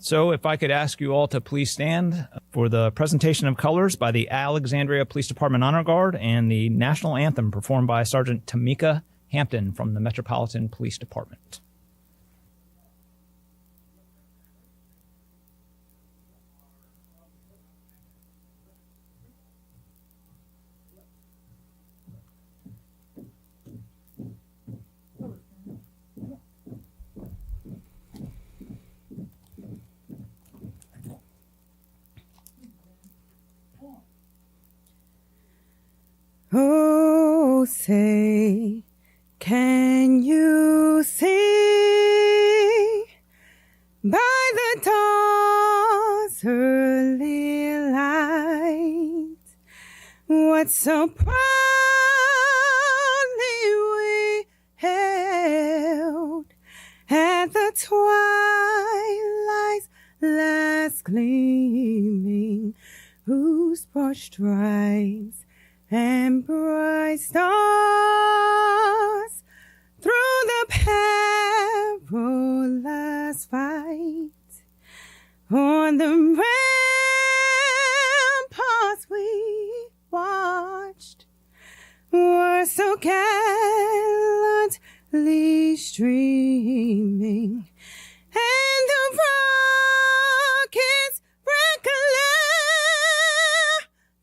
So if I could ask you all to please stand for the presentation of colors by the Alexandria Police Department Honor Guard and the National Anthem performed by Sergeant Tamika Hampton from the Metropolitan Police Department. Oh, say, can you see by the dawn's early light what so proudly we held at the twilight's last gleaming, whose broad stripes and bright stars through the perilous fight on the ramparts we watched were so gallantly streaming, and the rockets clear,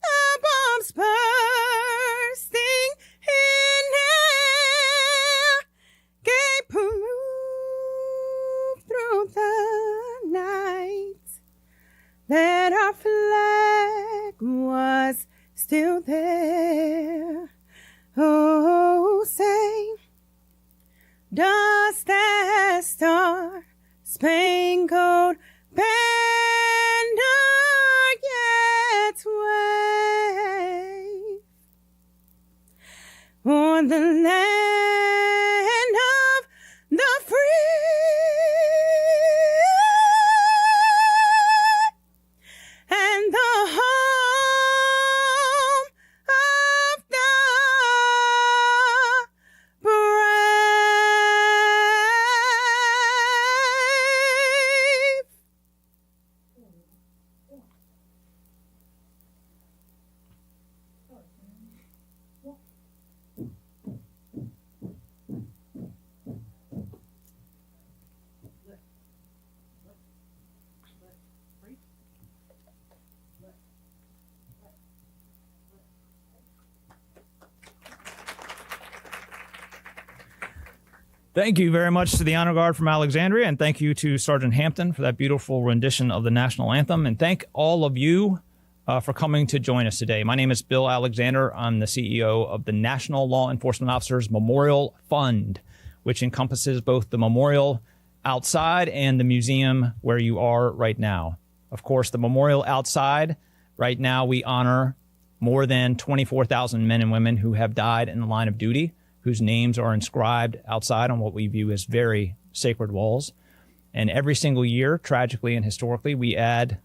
the bombs bursting in air gave proof through the night that our flag was still there. Oh, say, does that star-spangled banner yet wave on the land of the free and the home of the brave? Thank you very much to the Honor Guard from Alexandria, and thank you to Sergeant Hampton for that beautiful rendition of the National Anthem. And thank all of you for coming to join us today. My name is Bill Alexander. I'm the CEO of the National Law Enforcement Officers Memorial Fund, which encompasses both the memorial outside and the museum where you are right now. Of course, the memorial outside, right now we honor more than 24,000 men and women who have died in the line of duty, whose names are inscribed outside on what we view as very sacred walls. And every single year, tragically and historically, we add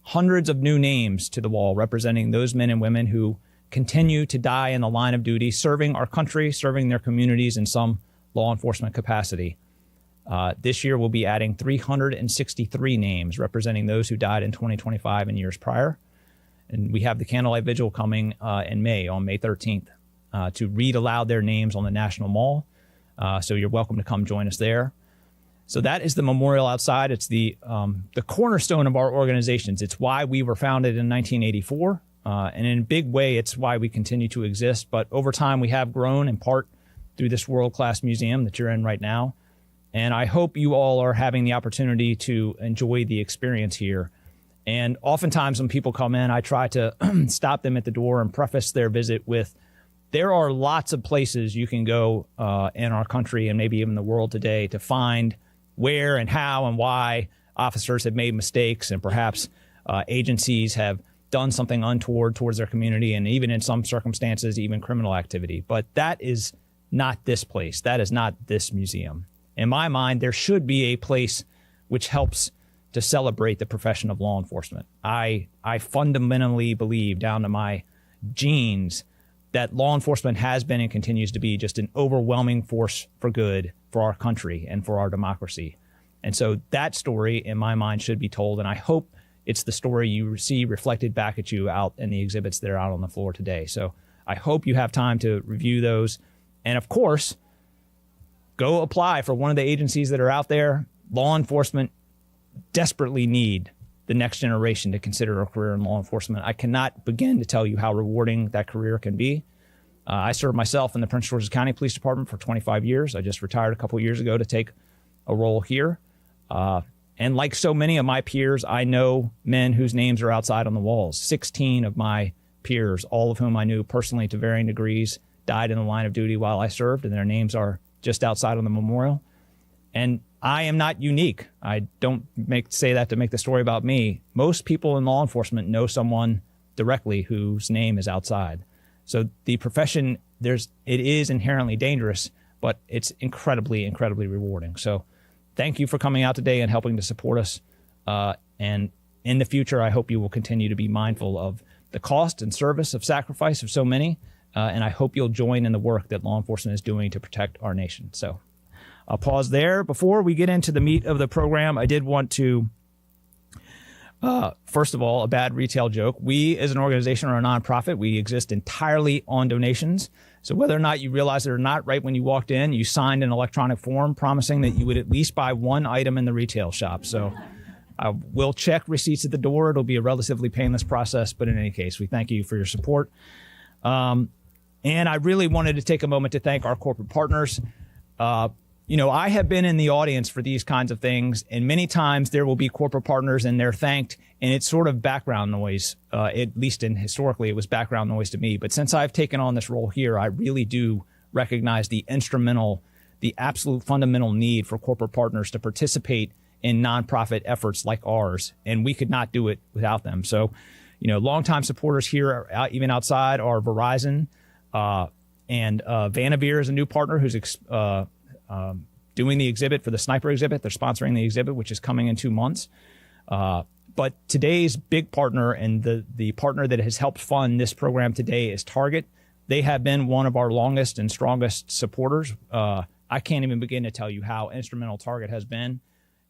hundreds of new names to the wall representing those men and women who continue to die in the line of duty, serving our country, serving their communities in some law enforcement capacity. This year, we'll be adding 363 names representing those who died in 2025 and years prior. And we have the Candlelight Vigil coming in May, on May 13th. To read aloud their names on the National Mall. So you're welcome to come join us there. So that is the memorial outside. It's the cornerstone of our organizations. It's why we were founded in 1984. And in a big way, it's why we continue to exist. But over time, we have grown in part through this world-class museum that you're in right now. And I hope you all are having the opportunity to enjoy the experience here. And oftentimes when people come in, I try to stop them at the door and preface their visit with, there are lots of places you can go in our country and maybe even the world today to find where and how and why officers have made mistakes, and perhaps agencies have done something untoward towards their community, and even in some circumstances, even criminal activity. But that is not this place. That is not this museum. In my mind, there should be a place which helps to celebrate the profession of law enforcement. I fundamentally believe, down to my genes, that law enforcement has been and continues to be just an overwhelming force for good for our country and for our democracy. And so that story, in my mind, should be told. And I hope it's the story you see reflected back at you out in the exhibits that are out on the floor today. So I hope you have time to review those. And of course, go apply for one of the agencies that are out there. Law enforcement desperately need the next generation to consider a career in law enforcement. I cannot begin to tell you how rewarding that career can be. I served myself in the Prince George's County Police Department for 25 years. I just retired a couple years ago to take a role here. And like so many of my peers, I know men whose names are outside on the walls. 16 of my peers, all of whom I knew personally to varying degrees, died in the line of duty while I served, and their names are just outside on the memorial. And I am not unique. I don't say that to make the story about me. Most people in law enforcement know someone directly whose name is outside. So the profession, it is inherently dangerous, but it's incredibly, incredibly rewarding. So thank you for coming out today and helping to support us. And in the future, I hope you will continue to be mindful of the cost and service of sacrifice of so many. And I hope you'll join in the work that law enforcement is doing to protect our nation. So I'll pause there. Before we get into the meat of the program, I did want to, first of all, a bad retail joke. We, as an organization, are a nonprofit. We exist entirely on donations. So whether or not you realize it or not, right when you walked in, you signed an electronic form promising that you would at least buy one item in the retail shop. So I will check receipts at the door. It'll be a relatively painless process. But in any case, we thank you for your support. And I really wanted to take a moment to thank our corporate partners. I have been in the audience for these kinds of things, and many times there will be corporate partners and they're thanked, and it's sort of background noise. At least historically, it was background noise to me. But since I've taken on this role here, I really do recognize the absolute fundamental need for corporate partners to participate in nonprofit efforts like ours, and we could not do it without them. So, longtime supporters here, even outside, are Verizon, and Vanavir is a new partner who's doing the exhibit for the sniper exhibit. They're sponsoring the exhibit, which is coming in 2 months. But today's big partner and the partner that has helped fund this program today is Target. They have been one of our longest and strongest supporters. I can't even begin to tell you how instrumental Target has been.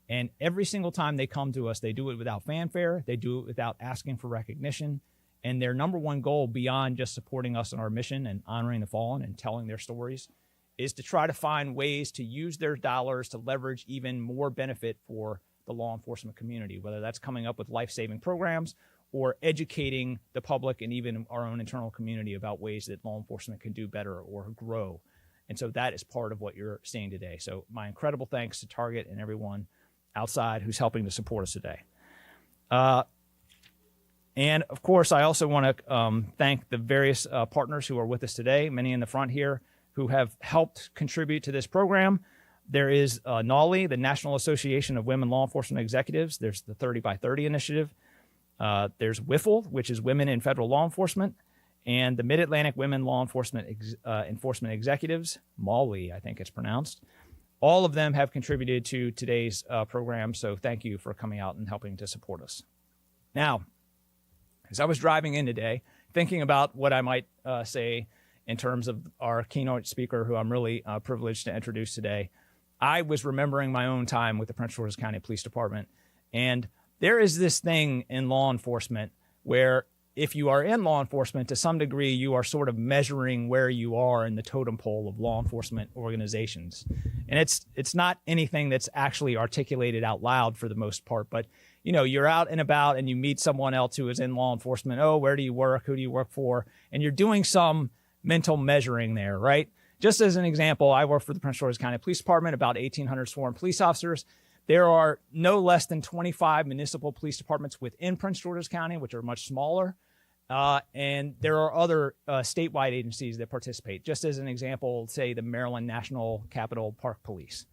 And every single time they come to us, they do it without fanfare. They do it without asking for recognition. And their number one goal, beyond just supporting us in our mission and honoring the fallen and telling their stories, is to try to find ways to use their dollars to leverage even more benefit for the law enforcement community, whether that's coming up with life-saving programs or educating the public and even our own internal community about ways that law enforcement can do better or grow. And so that is part of what you're seeing today. So my incredible thanks to Target and everyone outside who's helping to support us today. And of course, I also want to thank the various partners who are with us today, many in the front here, who have helped contribute to this program. There is NAWLEE, the National Association of Women Law Enforcement Executives. There's the 30 by 30 initiative. There's WIFLE, which is Women in Federal Law Enforcement, and the Mid-Atlantic Women Law Enforcement Enforcement Executives, MAWLEE, I think it's pronounced. All of them have contributed to today's program, so thank you for coming out and helping to support us. Now, as I was driving in today, thinking about what I might say in terms of our keynote speaker, who I'm really privileged to introduce today, I was remembering my own time with the Prince George's County Police Department. And there is this thing in law enforcement where if you are in law enforcement, to some degree, you are sort of measuring where you are in the totem pole of law enforcement organizations. And it's not anything that's actually articulated out loud for the most part, but you're out and about and you meet someone else who is in law enforcement. Oh, where do you work? Who do you work for? And you're doing some mental measuring there, right? Just as an example, I work for the Prince George's County Police Department, about 1,800 sworn police officers. There are no less than 25 municipal police departments within Prince George's County, which are much smaller. And there are other statewide agencies that participate. Just as an example, say the Maryland National Capital Park Police.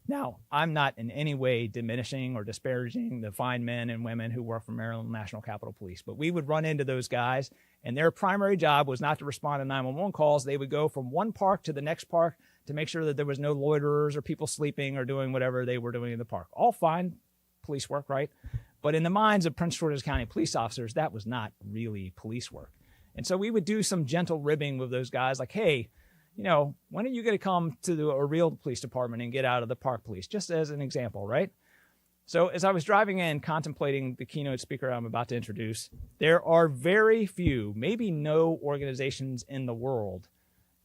Now, I'm not in any way diminishing or disparaging the fine men and women who work for Maryland National Capital Police, but we would run into those guys, and their primary job was not to respond to 911 calls. They would go from one park to the next park to make sure that there was no loiterers or people sleeping or doing whatever they were doing in the park. All fine police work, right? But in the minds of Prince George's County police officers, that was not really police work. And so we would do some gentle ribbing with those guys like, hey, when are you going to come to a real police department and get out of the park police? Just as an example, right? So as I was driving in, contemplating the keynote speaker I'm about to introduce, there are very few, maybe no organizations in the world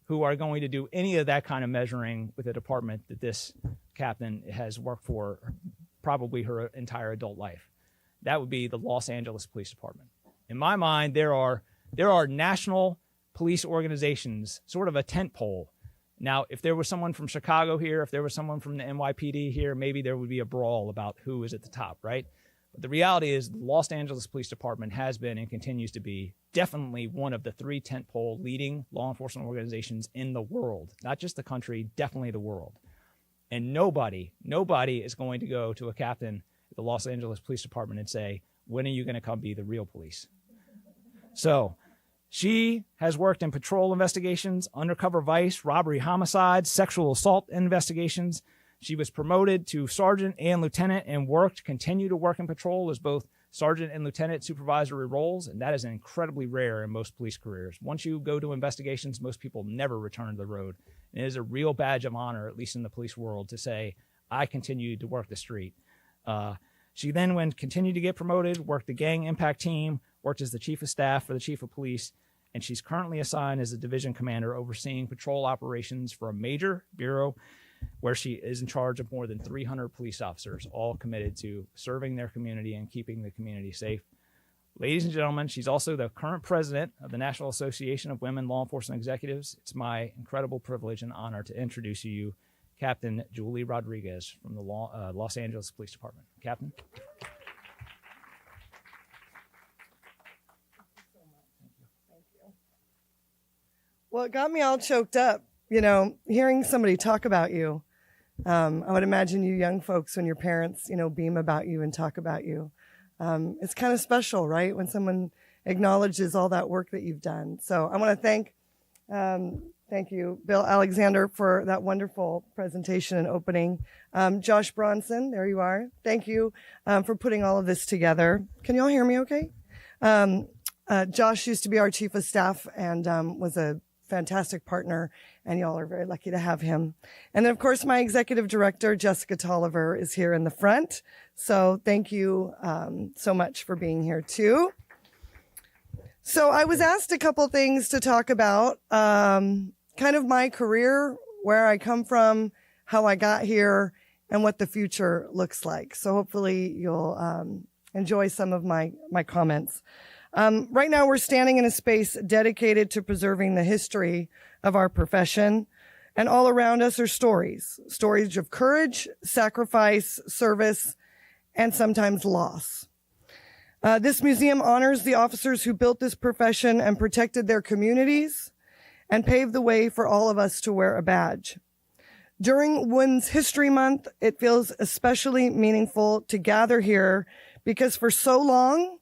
who are going to do any of that kind of measuring with a department that this captain has worked for probably her entire adult life. That would be the Los Angeles Police Department. In my mind, there are national police organizations, sort of a tent pole. Now, if there was someone from Chicago here, if there was someone from the NYPD here, maybe there would be a brawl about who is at the top, right? But the reality is the Los Angeles Police Department has been and continues to be definitely one of the 3 tentpole leading law enforcement organizations in the world, not just the country, definitely the world. And nobody is going to go to a captain at the Los Angeles Police Department and say, when are you going to come be the real police? So she has worked in patrol investigations, undercover vice, robbery, homicide, sexual assault investigations. She was promoted to sergeant and lieutenant and continued to work in patrol as both sergeant and lieutenant supervisory roles, and that is incredibly rare in most police careers. Once you go to investigations, most people never return to the road. And it is a real badge of honor, at least in the police world, to say, I continued to work the street. She then continued to get promoted, worked the gang impact team, worked as the chief of staff for the chief of police, and she's currently assigned as a division commander overseeing patrol operations for a major bureau where she is in charge of more than 300 police officers, all committed to serving their community and keeping the community safe. Ladies and gentlemen, she's also the current president of the National Association of Women Law Enforcement Executives. It's my incredible privilege and honor to introduce you Captain Julie Rodriguez from the Los Angeles Police Department. Captain. Well, it got me all choked up, hearing somebody talk about you. I would imagine you young folks, when your parents, beam about you and talk about you. It's kind of special, right? When someone acknowledges all that work that you've done. So I want to thank you, Bill Alexander, for that wonderful presentation and opening. Josh Bronson, there you are. Thank you for putting all of this together. Can you all hear me okay? Josh used to be our chief of staff and was a fantastic partner, and y'all are very lucky to have him. And then, of course, my executive director, Jessica Tolliver, is here in the front. So thank you so much for being here, too. So I was asked a couple things to talk about, kind of my career, where I come from, how I got here, and what the future looks like. So hopefully you'll enjoy some of my comments. Right now, we're standing in a space dedicated to preserving the history of our profession, and all around us are stories of courage, sacrifice, service, and sometimes loss. This museum honors the officers who built this profession and protected their communities and paved the way for all of us to wear a badge. During Women's History Month, it feels especially meaningful to gather here because for so long,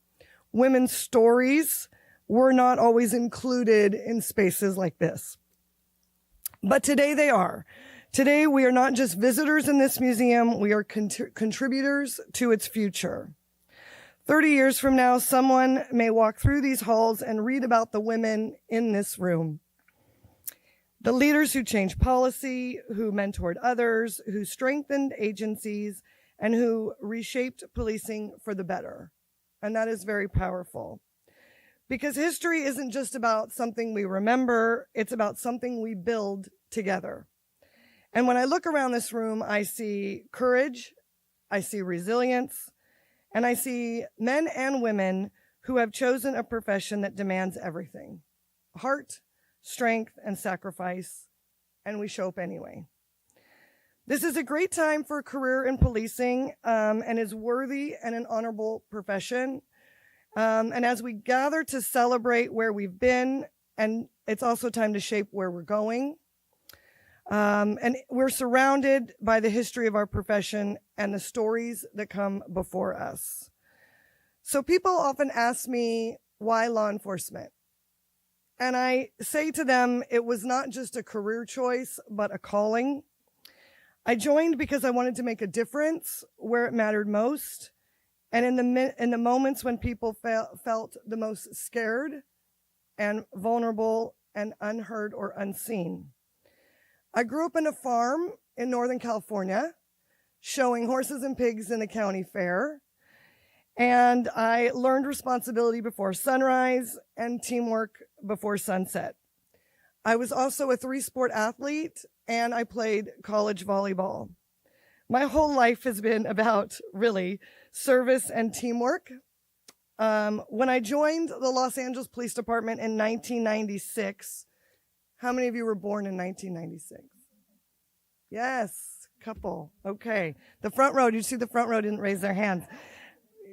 women's stories were not always included in spaces like this. But today they are. Today we are not just visitors in this museum, we are contributors to its future. 30 years from now, someone may walk through these halls and read about the women in this room. The leaders who changed policy, who mentored others, who strengthened agencies, and who reshaped policing for the better. And that is very powerful. Because history isn't just about something we remember, it's about something we build together. And when I look around this room, I see courage, I see resilience, and I see men and women who have chosen a profession that demands everything. Heart, strength, and sacrifice, and we show up anyway. This is a great time for a career in policing and is worthy and an honorable profession. And as we gather to celebrate where we've been, and it's also time to shape where we're going. And we're surrounded by the history of our profession and the stories that come before us. So people often ask me, why law enforcement? And I say to them, it was not just a career choice, but a calling. I joined because I wanted to make a difference where it mattered most, and in the moments when people felt the most scared and vulnerable and unheard or unseen. I grew up in a farm in Northern California, showing horses and pigs in the county fair. And I learned responsibility before sunrise and teamwork before sunset. I was also a 3-sport athlete, and I played college volleyball. My whole life has been about, really, service and teamwork. When I joined the Los Angeles Police Department in 1996, how many of you were born in 1996? Yes, couple. Okay. The front row, did you see the front row didn't raise their hands?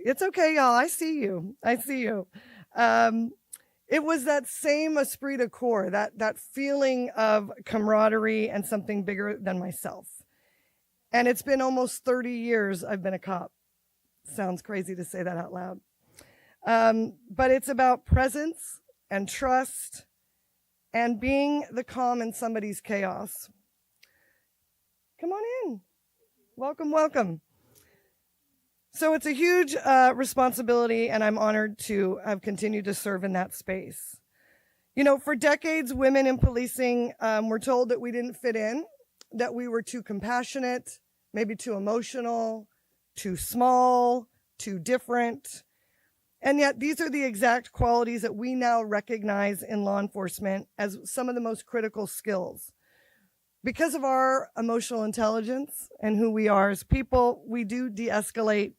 It's okay, y'all. I see you. I see you. It was that same esprit de corps, that feeling of camaraderie and something bigger than myself. And it's been almost 30 years I've been a cop. Sounds crazy to say that out loud. But it's about presence and trust and being the calm in somebody's chaos. Come on in. Welcome, welcome. So it's a huge responsibility, and I'm honored to have continued to serve in that space. You know, for decades, women in policing were told that we didn't fit in, that we were too compassionate, maybe too emotional, too small, too different. And yet these are the exact qualities that we now recognize in law enforcement as some of the most critical skills. Because of our emotional intelligence and who we are as people, we do de-escalate,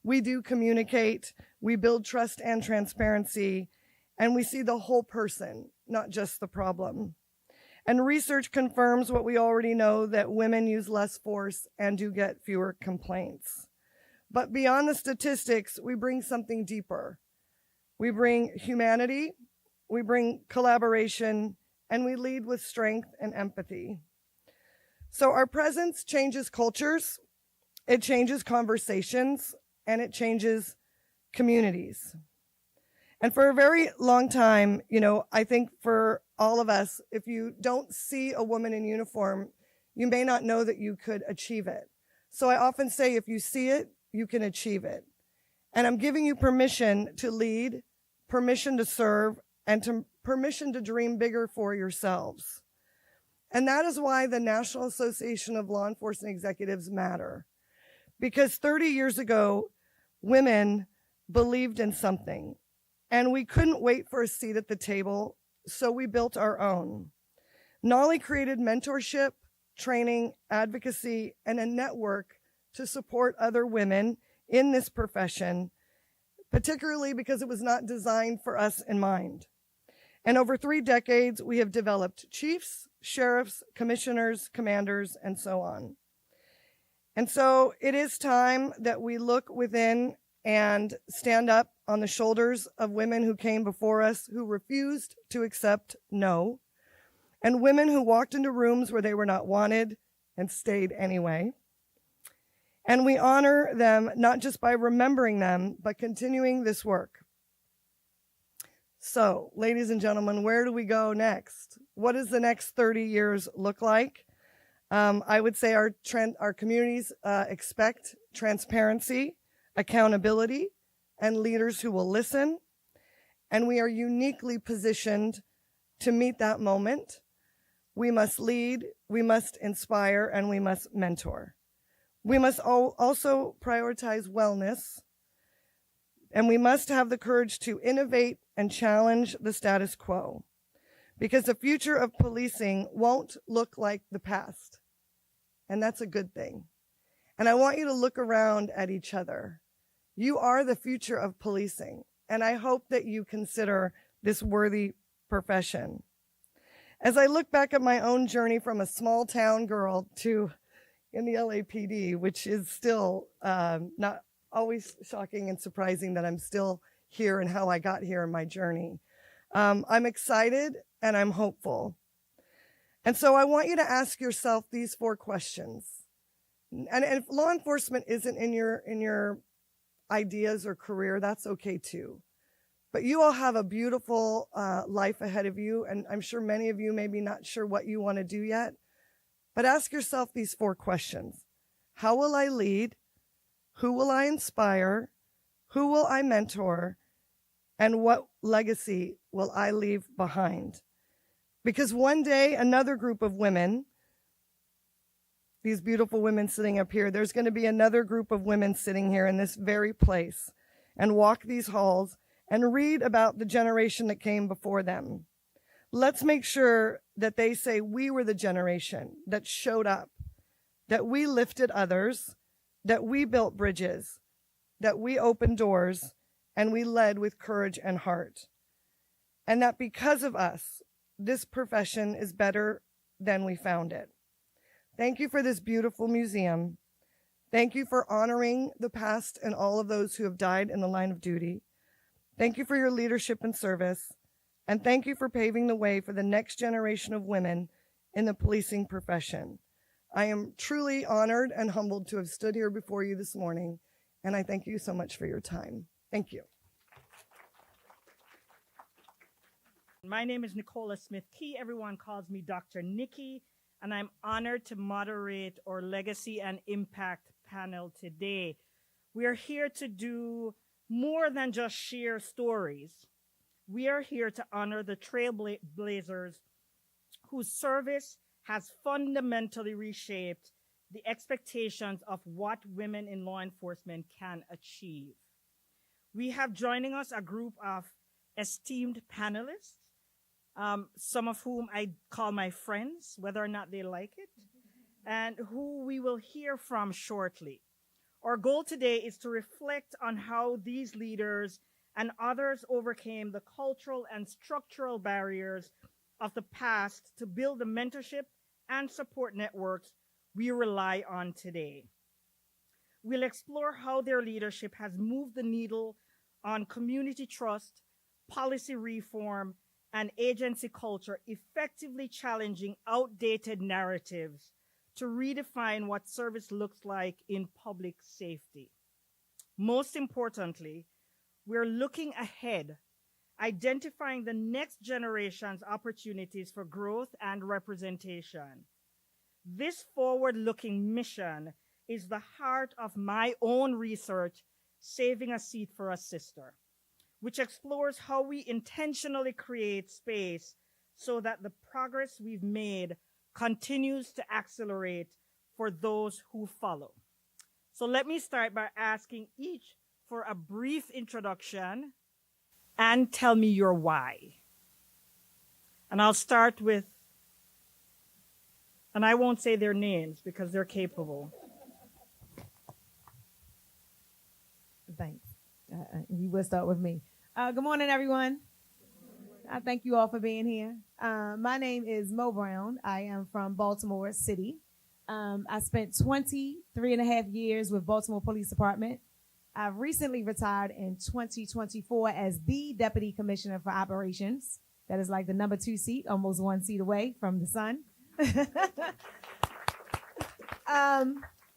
we do communicate, we build trust and transparency, and we see the whole person, not just the problem. And research confirms what we already know, that women use less force and do get fewer complaints. But beyond the statistics, we bring something deeper. We bring humanity, we bring collaboration, and we lead with strength and empathy. So our presence changes cultures, it changes conversations, and it changes communities. And for a very long time, you know, I think for all of us, if you don't see a woman in uniform, you may not know that you could achieve it. So I often say, if you see it, you can achieve it. And I'm giving you permission to lead, permission to serve, and permission to dream bigger for yourselves. And that is why the National Association of Law Enforcement Executives matter. Because 30 years ago, women believed in something, and we couldn't wait for a seat at the table, so we built our own. NAWLEE created mentorship, training, advocacy, and a network to support other women in this profession, particularly because it was not designed for us in mind. And over 3 decades, we have developed chiefs, sheriffs, commissioners, commanders, and so on. And so it is time that we look within and stand up on the shoulders of women who came before us, who refused to accept no, and women who walked into rooms where they were not wanted and stayed anyway. And we honor them not just by remembering them, but continuing this work. So, ladies and gentlemen, where do we go next? What does the next 30 years look like? I would say our communities expect transparency, accountability, and leaders who will listen. And we are uniquely positioned to meet that moment. We must lead, we must inspire, and we must mentor. We must also prioritize wellness, and we must have the courage to innovate and challenge the status quo, because the future of policing won't look like the past, and that's a good thing. And I want you to look around at each other. You are the future of policing, and I hope that you consider this worthy profession. As I look back at my own journey from a small town girl to in the LAPD, which is still not always shocking and surprising that I'm still here and how I got here in my journey. I'm excited and I'm hopeful. And so I want you to ask yourself these 4 questions. And if law enforcement isn't in your ideas or career, that's okay too. But you all have a beautiful life ahead of you, and I'm sure many of you may be not sure what you want to do yet. But ask yourself these 4 questions. How will I lead? Who will I inspire? Who will I mentor? And what legacy will I leave behind? Because one day another group of women these beautiful women sitting up here, there's going to be another group of women sitting here in this very place and walk these halls and read about the generation that came before them. Let's make sure that they say we were the generation that showed up, that we lifted others, that we built bridges, that we opened doors, and we led with courage and heart. And that because of us, this profession is better than we found it. Thank you for this beautiful museum. Thank you for honoring the past and all of those who have died in the line of duty. Thank you for your leadership and service. And thank you for paving the way for the next generation of women in the policing profession. I am truly honored and humbled to have stood here before you this morning, and I thank you so much for your time. Thank you. My name is Nicola Smith-Kea. Everyone calls me Dr. Nikki, and I'm honored to moderate our Legacy and Impact panel today. We are here to do more than just share stories. We are here to honor the trailblazers whose service has fundamentally reshaped the expectations of what women in law enforcement can achieve. We have joining us a group of esteemed panelists, some of whom I call my friends, whether or not they like it, and who we will hear from shortly. Our goal today is to reflect on how these leaders and others overcame the cultural and structural barriers of the past to build the mentorship and support networks we rely on today. We'll explore how their leadership has moved the needle on community trust, policy reform, and agency culture, effectively challenging outdated narratives to redefine what service looks like in public safety. Most importantly, we're looking ahead, identifying the next generation's opportunities for growth and representation. This forward-looking mission is the heart of my own research, Saving a Seat for a Sister, which explores how we intentionally create space so that the progress we've made continues to accelerate for those who follow. So let me start by asking each for a brief introduction and tell me your why. And I'll start with, and I won't say their names because they're capable. Thanks. You will start with me. Good morning, everyone. I thank you all for being here. My name is Mo Brown. I am from Baltimore City. I spent 23 and a half years with Baltimore Police Department. I recently retired in 2024 as the Deputy Commissioner for Operations. That is like the number 2 seat, almost 1 seat away from the sun.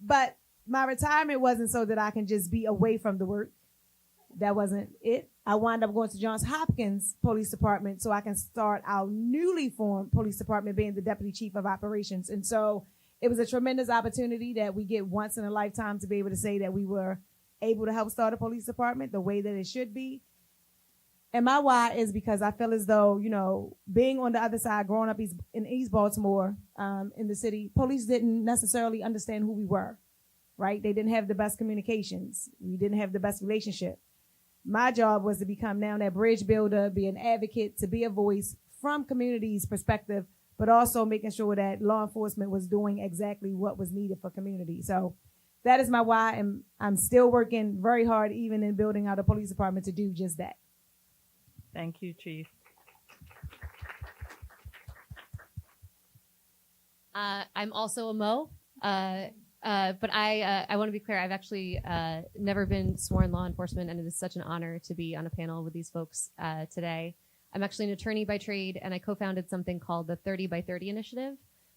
But my retirement wasn't so that I can just be away from the work. That wasn't it. I wound up going to Johns Hopkins Police Department so I can start our newly formed police department being the Deputy Chief of Operations. And so it was a tremendous opportunity that we get once in a lifetime to be able to say that we were able to help start a police department the way that it should be. And my why is because I feel as though, you know, being on the other side, growing up in East Baltimore, in the city, police didn't necessarily understand who we were, right? They didn't have the best communications. We didn't have the best relationship. My job was to become now that bridge builder, be an advocate, to be a voice from community's perspective, but also making sure that law enforcement was doing exactly what was needed for community. So that is my why, and I'm still working very hard, even in building out a police department, to do just that. Thank you, Chief. I'm also a Mo, but I want to be clear. I've actually never been sworn law enforcement, and it is such an honor to be on a panel with these folks today. I'm actually an attorney by trade, and I co-founded something called the 30 by 30 initiative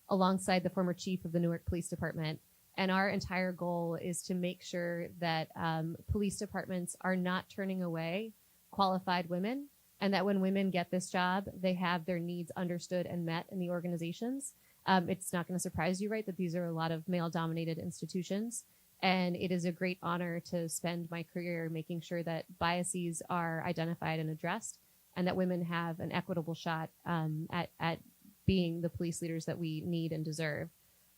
alongside the former chief of the Newark Police Department. And our entire goal is to make sure that police departments are not turning away qualified women, and that when women get this job, they have their needs understood and met in the organizations. It's not going to surprise you, right, that these are a lot of male-dominated institutions. And it is a great honor to spend my career making sure that biases are identified and addressed, and that women have an equitable shot at being the police leaders that we need and deserve.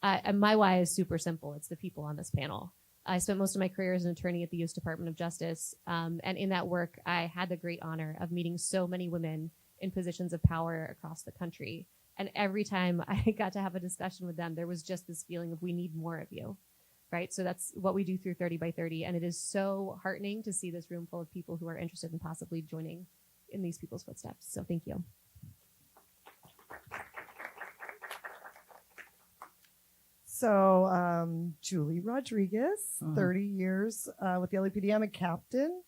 And my why is super simple. It's the people on this panel. I spent most of my career as an attorney at the U.S. Department of Justice. And in that work, I had the great honor of meeting so many women in positions of power across the country. And every time I got to have a discussion with them, there was just this feeling of, we need more of you, right? So that's what we do through 30 by 30. And it is so heartening to see this room full of people who are interested in possibly joining in these people's footsteps. So thank you. So, Julie Rodriguez, 30 years with the LAPD. I'm a captain,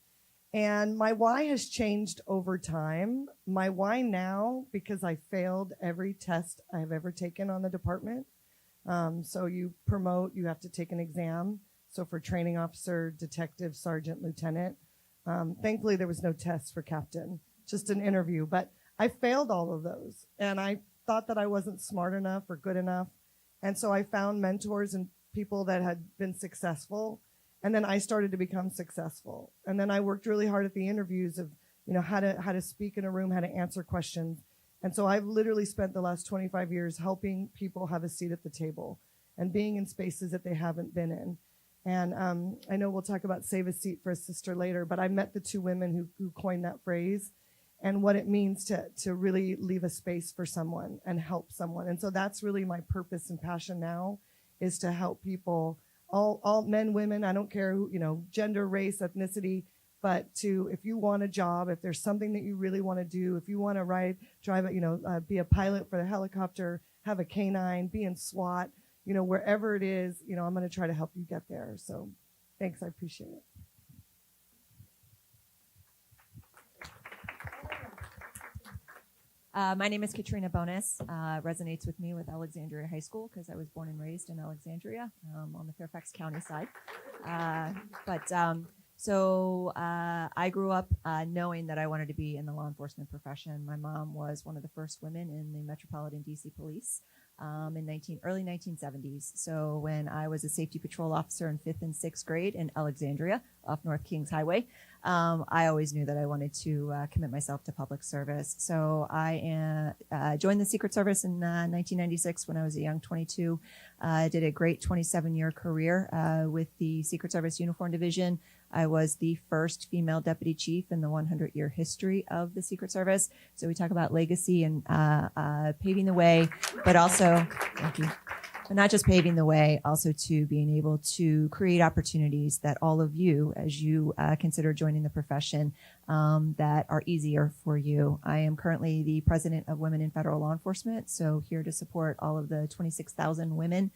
and my why has changed over time. My why now, because I failed every test I've ever taken on the department. So you promote, you have to take an exam. So for training officer, detective, sergeant, lieutenant. Thankfully, there was no test for captain, just an interview. But I failed all of those, and I thought that I wasn't smart enough or good enough. And so I found mentors and people that had been successful. And then I started to become successful. And then I worked really hard at the interviews of, how to speak in a room, how to answer questions. And so I've literally spent the last 25 years helping people have a seat at the table and being in spaces that they haven't been in. And I know we'll talk about save a seat for a sister later, but I met the two women who coined that phrase and what it means to really leave a space for someone and help someone. And so that's really my purpose and passion now, is to help people, all men, women, I don't care who, gender, race, ethnicity, but if you want a job, if there's something that you really want to do, if you want to drive, be a pilot for the helicopter, have a K-9, be in SWAT, wherever it is, I'm going to try to help you get there. So thanks, I appreciate it. My name is Catrina Bonus. Resonates with me with Alexandria High School because I was born and raised in Alexandria on the Fairfax County side. So I grew up knowing that I wanted to be in the law enforcement profession. My mom was one of the first women in the Metropolitan DC Police in early 1970s. So when I was a safety patrol officer in 5th and 6th grade in Alexandria off North Kings Highway, I always knew that I wanted to commit myself to public service. So I joined the Secret Service in 1996 when I was a young 22. I did a great 27-year career with the Secret Service Uniform Division. I was the first female deputy chief in the 100-year history of the Secret Service. So we talk about legacy and paving the way, but also, thank you, but not just paving the way, also to being able to create opportunities that all of you, as you consider joining the profession, that are easier for you. I am currently the president of Women in Federal Law Enforcement, so here to support all of the 26,000 women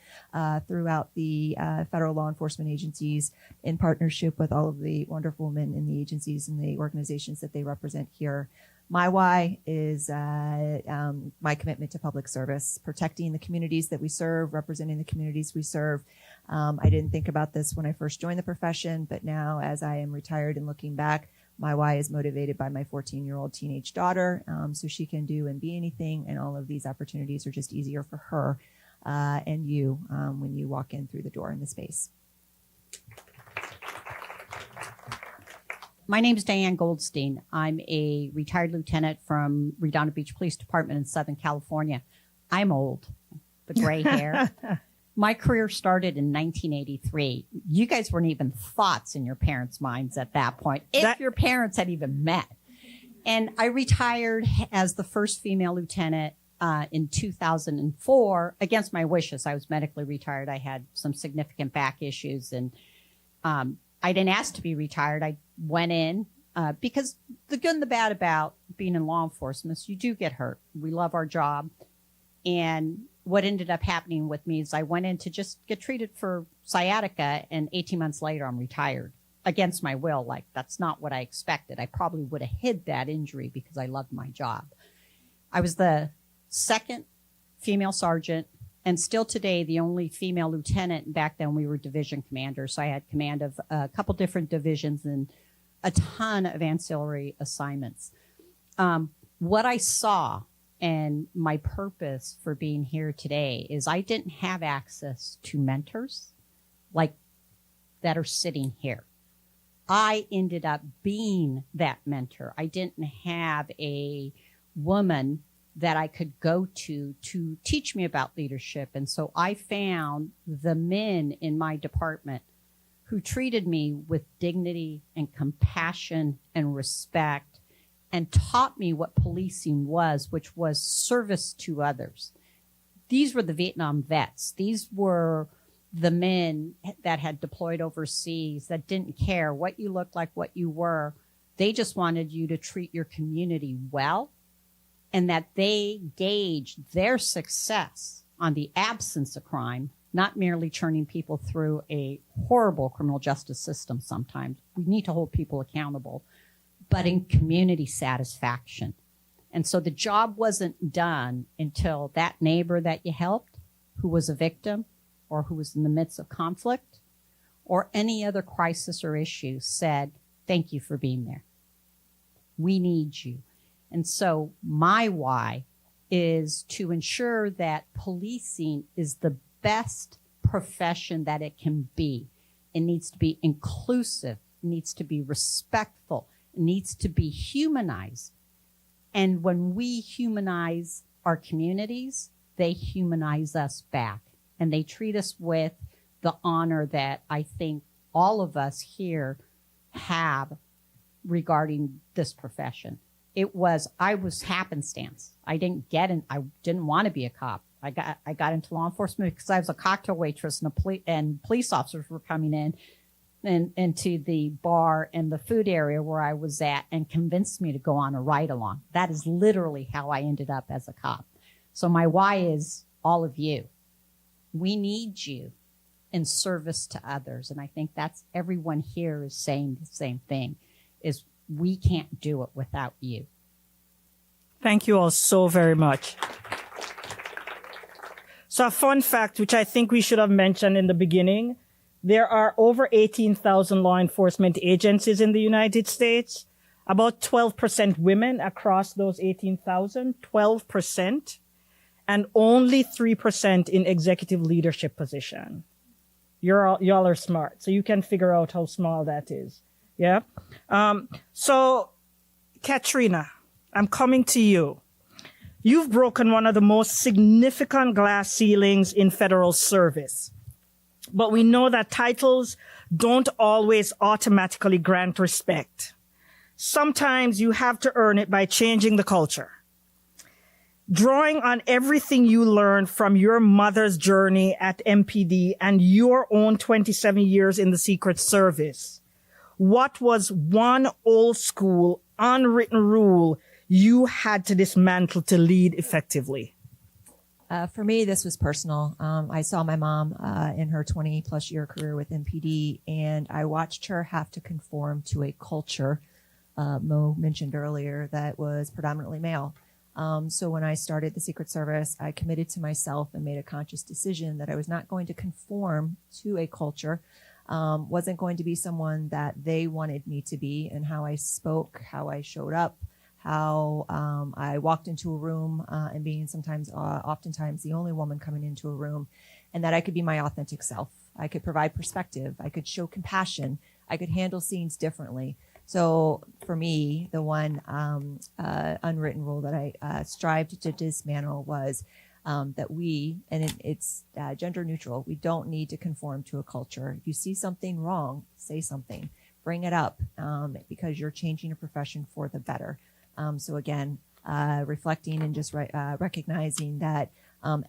throughout the federal law enforcement agencies in partnership with all of the wonderful women in the agencies and the organizations that they represent here. My why is my commitment to public service, protecting the communities that we serve, representing the communities we serve. I didn't think about this when I first joined the profession, but now as I am retired and looking back, my why is motivated by my 14-year-old teenage daughter, so she can do and be anything, and all of these opportunities are just easier for her and you when you walk in through the door in the space. My name is Diane Goldstein. I'm a retired lieutenant from Redondo Beach Police Department in Southern California. I'm old, the gray hair. My career started in 1983. You guys weren't even thoughts in your parents' minds at that point, if your parents had even met. And I retired as the first female lieutenant in 2004 against my wishes. I was medically retired. I had some significant back issues, and I didn't ask to be retired. I went in because the good and the bad about being in law enforcement is you do get hurt. We love our job. And what ended up happening with me is I went in to just get treated for sciatica, and 18 months later, I'm retired against my will. Like, that's not what I expected. I probably would have hid that injury because I loved my job. I was the second female sergeant, and still today, the only female lieutenant. Back then, we were division commanders, so I had command of a couple different divisions and a ton of ancillary assignments. What I saw and my purpose for being here today is I didn't have access to mentors like that are sitting here. I ended up being that mentor. I didn't have a woman that I could go to teach me about leadership. And so I found the men in my department who treated me with dignity and compassion and respect and taught me what policing was, which was service to others. These were the Vietnam vets. These were the men that had deployed overseas that didn't care what you looked like, what you were. They just wanted you to treat your community well, and that they gauged their success on the absence of crime, not merely churning people through a horrible criminal justice system sometimes. We need to hold people accountable, but in community satisfaction. And so the job wasn't done until that neighbor that you helped, who was a victim or who was in the midst of conflict or any other crisis or issue, said, thank you for being there. We need you. And so my why is to ensure that policing is the best profession that it can be. It needs to be inclusive. It needs to be respectful. It needs to be humanized. And when we humanize our communities, they humanize us back. And they treat us with the honor that I think all of us here have regarding this profession. I was happenstance. I didn't want to be a cop. I got into law enforcement because I was a cocktail waitress and police officers were coming in and into the bar and the food area where I was at and convinced me to go on a ride along. That is literally how I ended up as a cop. So my why is all of you. We need you in service to others. And I think that's everyone here is saying the same thing, is we can't do it without you. Thank you all so very much. So a fun fact, which I think we should have mentioned in the beginning, there are over 18,000 law enforcement agencies in the United States, about 12% women across those 18,000, 12%, and only 3% in executive leadership position. Y'all are smart, so you can figure out how small that is. Yeah. So, Catrina, I'm coming to you. You've broken one of the most significant glass ceilings in federal service. But we know that titles don't always automatically grant respect. Sometimes you have to earn it by changing the culture. Drawing on everything you learned from your mother's journey at MPD and your own 27 years in the Secret Service, what was one old school, unwritten rule you had to dismantle to lead effectively? For me, this was personal. I saw my mom in her 20-plus year career with MPD, and I watched her have to conform to a culture, Mo mentioned earlier, that was predominantly male. So when I started the Secret Service, I committed to myself and made a conscious decision that I was not going to conform to a culture, wasn't going to be someone that they wanted me to be, and how I spoke, how I showed up, how I walked into a room and being oftentimes the only woman coming into a room, and that I could be my authentic self. I could provide perspective. I could show compassion. I could handle scenes differently. So for me, the one unwritten rule that I strived to dismantle was that it's gender neutral. We don't need to conform to a culture. If you see something wrong, say something. Bring it up because you're changing a profession for the better. So again, reflecting and just recognizing that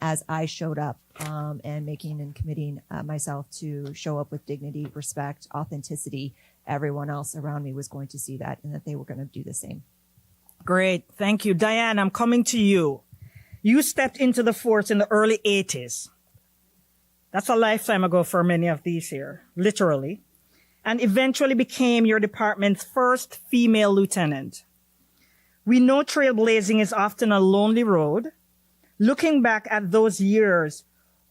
as I showed up and making and committing myself to show up with dignity, respect, authenticity, everyone else around me was going to see that and that they were going to do the same. Great. Thank you. Diane, I'm coming to you. You stepped into the force in the early 80s. That's a lifetime ago for many of these here, literally, and eventually became your department's first female lieutenant. We know trailblazing is often a lonely road. Looking back at those years,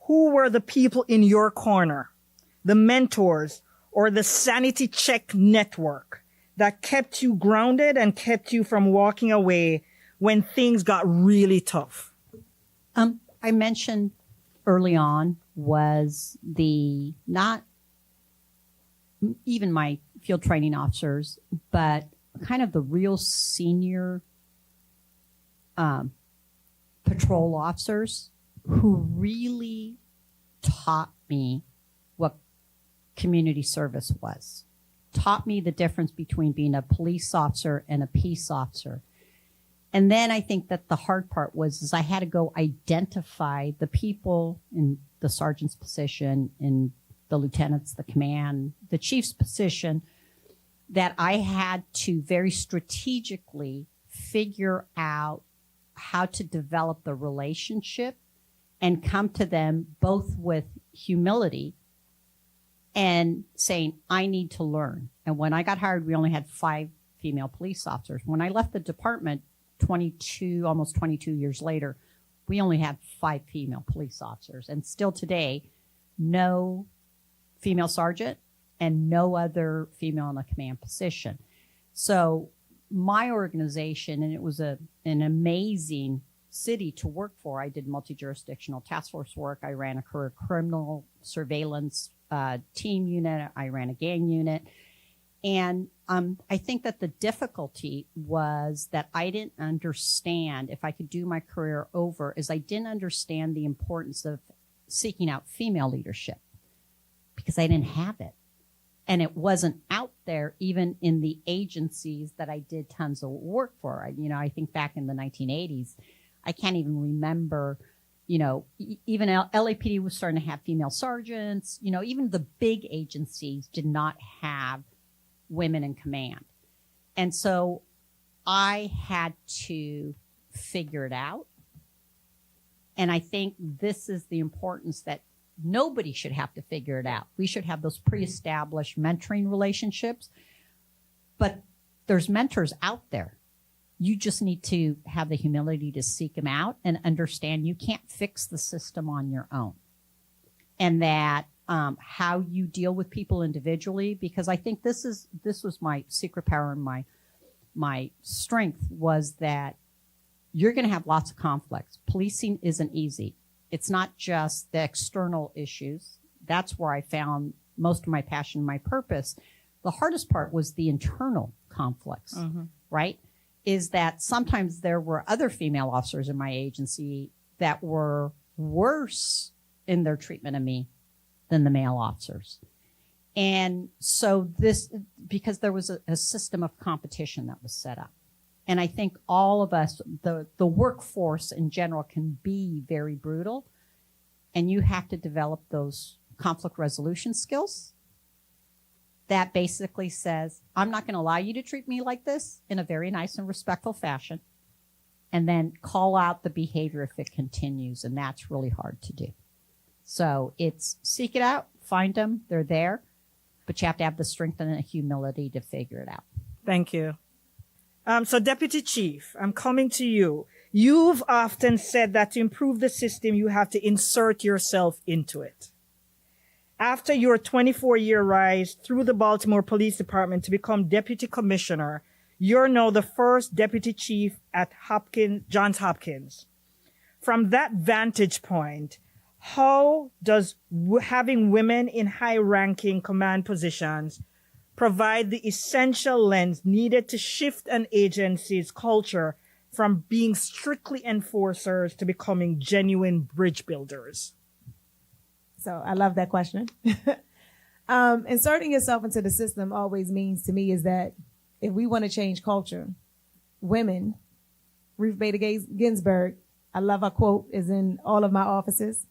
who were the people in your corner, the mentors, or the sanity check network that kept you grounded and kept you from walking away when things got really tough? I mentioned early on was not even my field training officers, but kind of the real senior patrol officers who really taught me what community service was, taught me the difference between being a police officer and a peace officer. And then I think that the hard part was I had to go identify the people in the sergeant's position, in the lieutenant's, the command, the chief's position, that I had to very strategically figure out how to develop the relationship and come to them both with humility and saying, I need to learn. And when I got hired, we only had 5 female police officers. When I left the department almost 22 years later, we only had 5 female police officers. And still today, no female sergeant and no other female in a command position. So my organization, and it was an amazing city to work for. I did multi-jurisdictional task force work. I ran a career criminal surveillance team unit. I ran a gang unit. And I think that the difficulty was that I didn't understand, if I could do my career over, is I didn't understand the importance of seeking out female leadership because I didn't have it. And it wasn't out there even in the agencies that I did tons of work for. I think back in the 1980s, I can't even remember, even LAPD was starting to have female sergeants. Even the big agencies did not have women in command. And so I had to figure it out. And I think this is the importance that nobody should have to figure it out. We should have those pre-established mentoring relationships, but there's mentors out there. You just need to have the humility to seek them out and understand you can't fix the system on your own. And that how you deal with people individually, because I think this was my secret power and my strength was that you're going to have lots of conflicts. Policing isn't easy. It's not just the external issues. That's where I found most of my passion, my purpose. The hardest part was the internal conflicts, right? Is that sometimes there were other female officers in my agency that were worse in their treatment of me than the male officers. And so because there was a system of competition that was set up. And I think all of us, the workforce in general can be very brutal. And you have to develop those conflict resolution skills that basically says, I'm not going to allow you to treat me like this in a very nice and respectful fashion. And then call out the behavior if it continues. And that's really hard to do. So it's seek it out, find them, they're there. But you have to have the strength and the humility to figure it out. Thank you. So Deputy Chief, I'm coming to you. You've often said that to improve the system, you have to insert yourself into it. After your 24-year rise through the Baltimore Police Department to become Deputy Commissioner, you're now the first Deputy Chief at Johns Hopkins. From that vantage point, how does having women in high-ranking command positions provide the essential lens needed to shift an agency's culture from being strictly enforcers to becoming genuine bridge builders? So I love that question. Inserting yourself into the system always means to me is that if we want to change culture, women, Ruth Bader Ginsburg, I love her quote, is in all of my offices,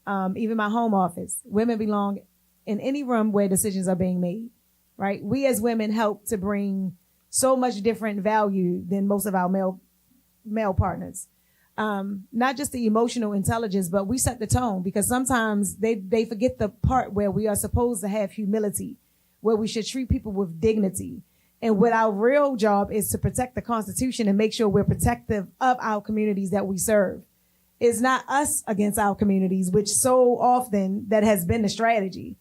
even my home office. Women belong in any room where decisions are being made, right? We as women help to bring so much different value than most of our male partners. Not just the emotional intelligence, but we set the tone because sometimes they forget the part where we are supposed to have humility, where we should treat people with dignity. And what our real job is to protect the Constitution and make sure we're protective of our communities that we serve. It's not us against our communities, which so often that has been the strategy,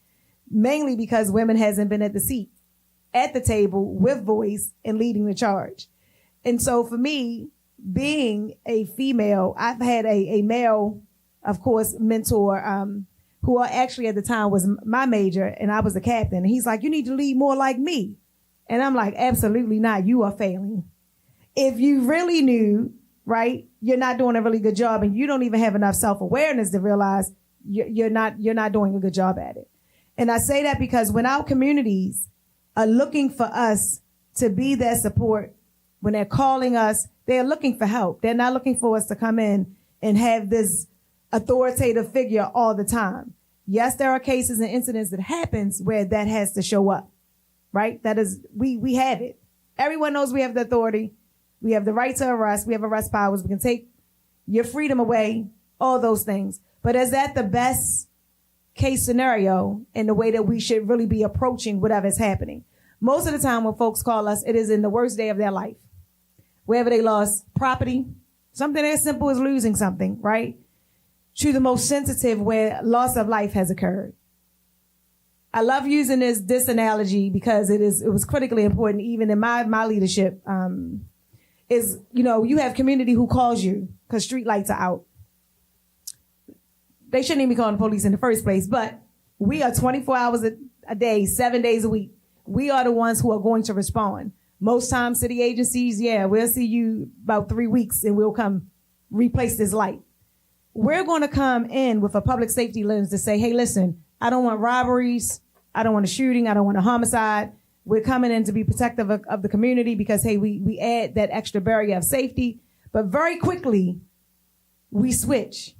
mainly because women hasn't been at the table with voice and leading the charge. And so for me, being a female, I've had a male, of course, mentor, who actually at the time was my major and I was the captain. And he's like, you need to lead more like me. And I'm like, absolutely not. You are failing. If you really knew right? You're not doing a really good job, and you don't even have enough self-awareness to realize you're not doing a good job at it. And I say that because when our communities are looking for us to be their support, when they're calling us, they're looking for help. They're not looking for us to come in and have this authoritative figure all the time. Yes, there are cases and incidents that happens where that has to show up, right? That is, we have it. Everyone knows we have the authority. We have the right to arrest. We have arrest powers. We can take your freedom away, all those things. But is that the best case scenario in the way that we should really be approaching whatever is happening? Most of the time when folks call us, it is in the worst day of their life. Wherever they lost property, something as simple as losing something, right? To the most sensitive where loss of life has occurred. I love using this analogy because it was critically important even in my leadership. Is, you have community who calls you because street lights are out. They shouldn't even be calling the police in the first place, but we are 24 hours a day, 7 days a week. We are the ones who are going to respond. Most times city agencies, we'll see you about 3 weeks and we'll come replace this light. We're going to come in with a public safety lens to say, hey, listen, I don't want robberies. I don't want a shooting. I don't want a homicide. We're coming in to be protective of the community because, hey, we add that extra barrier of safety. But very quickly, we switch.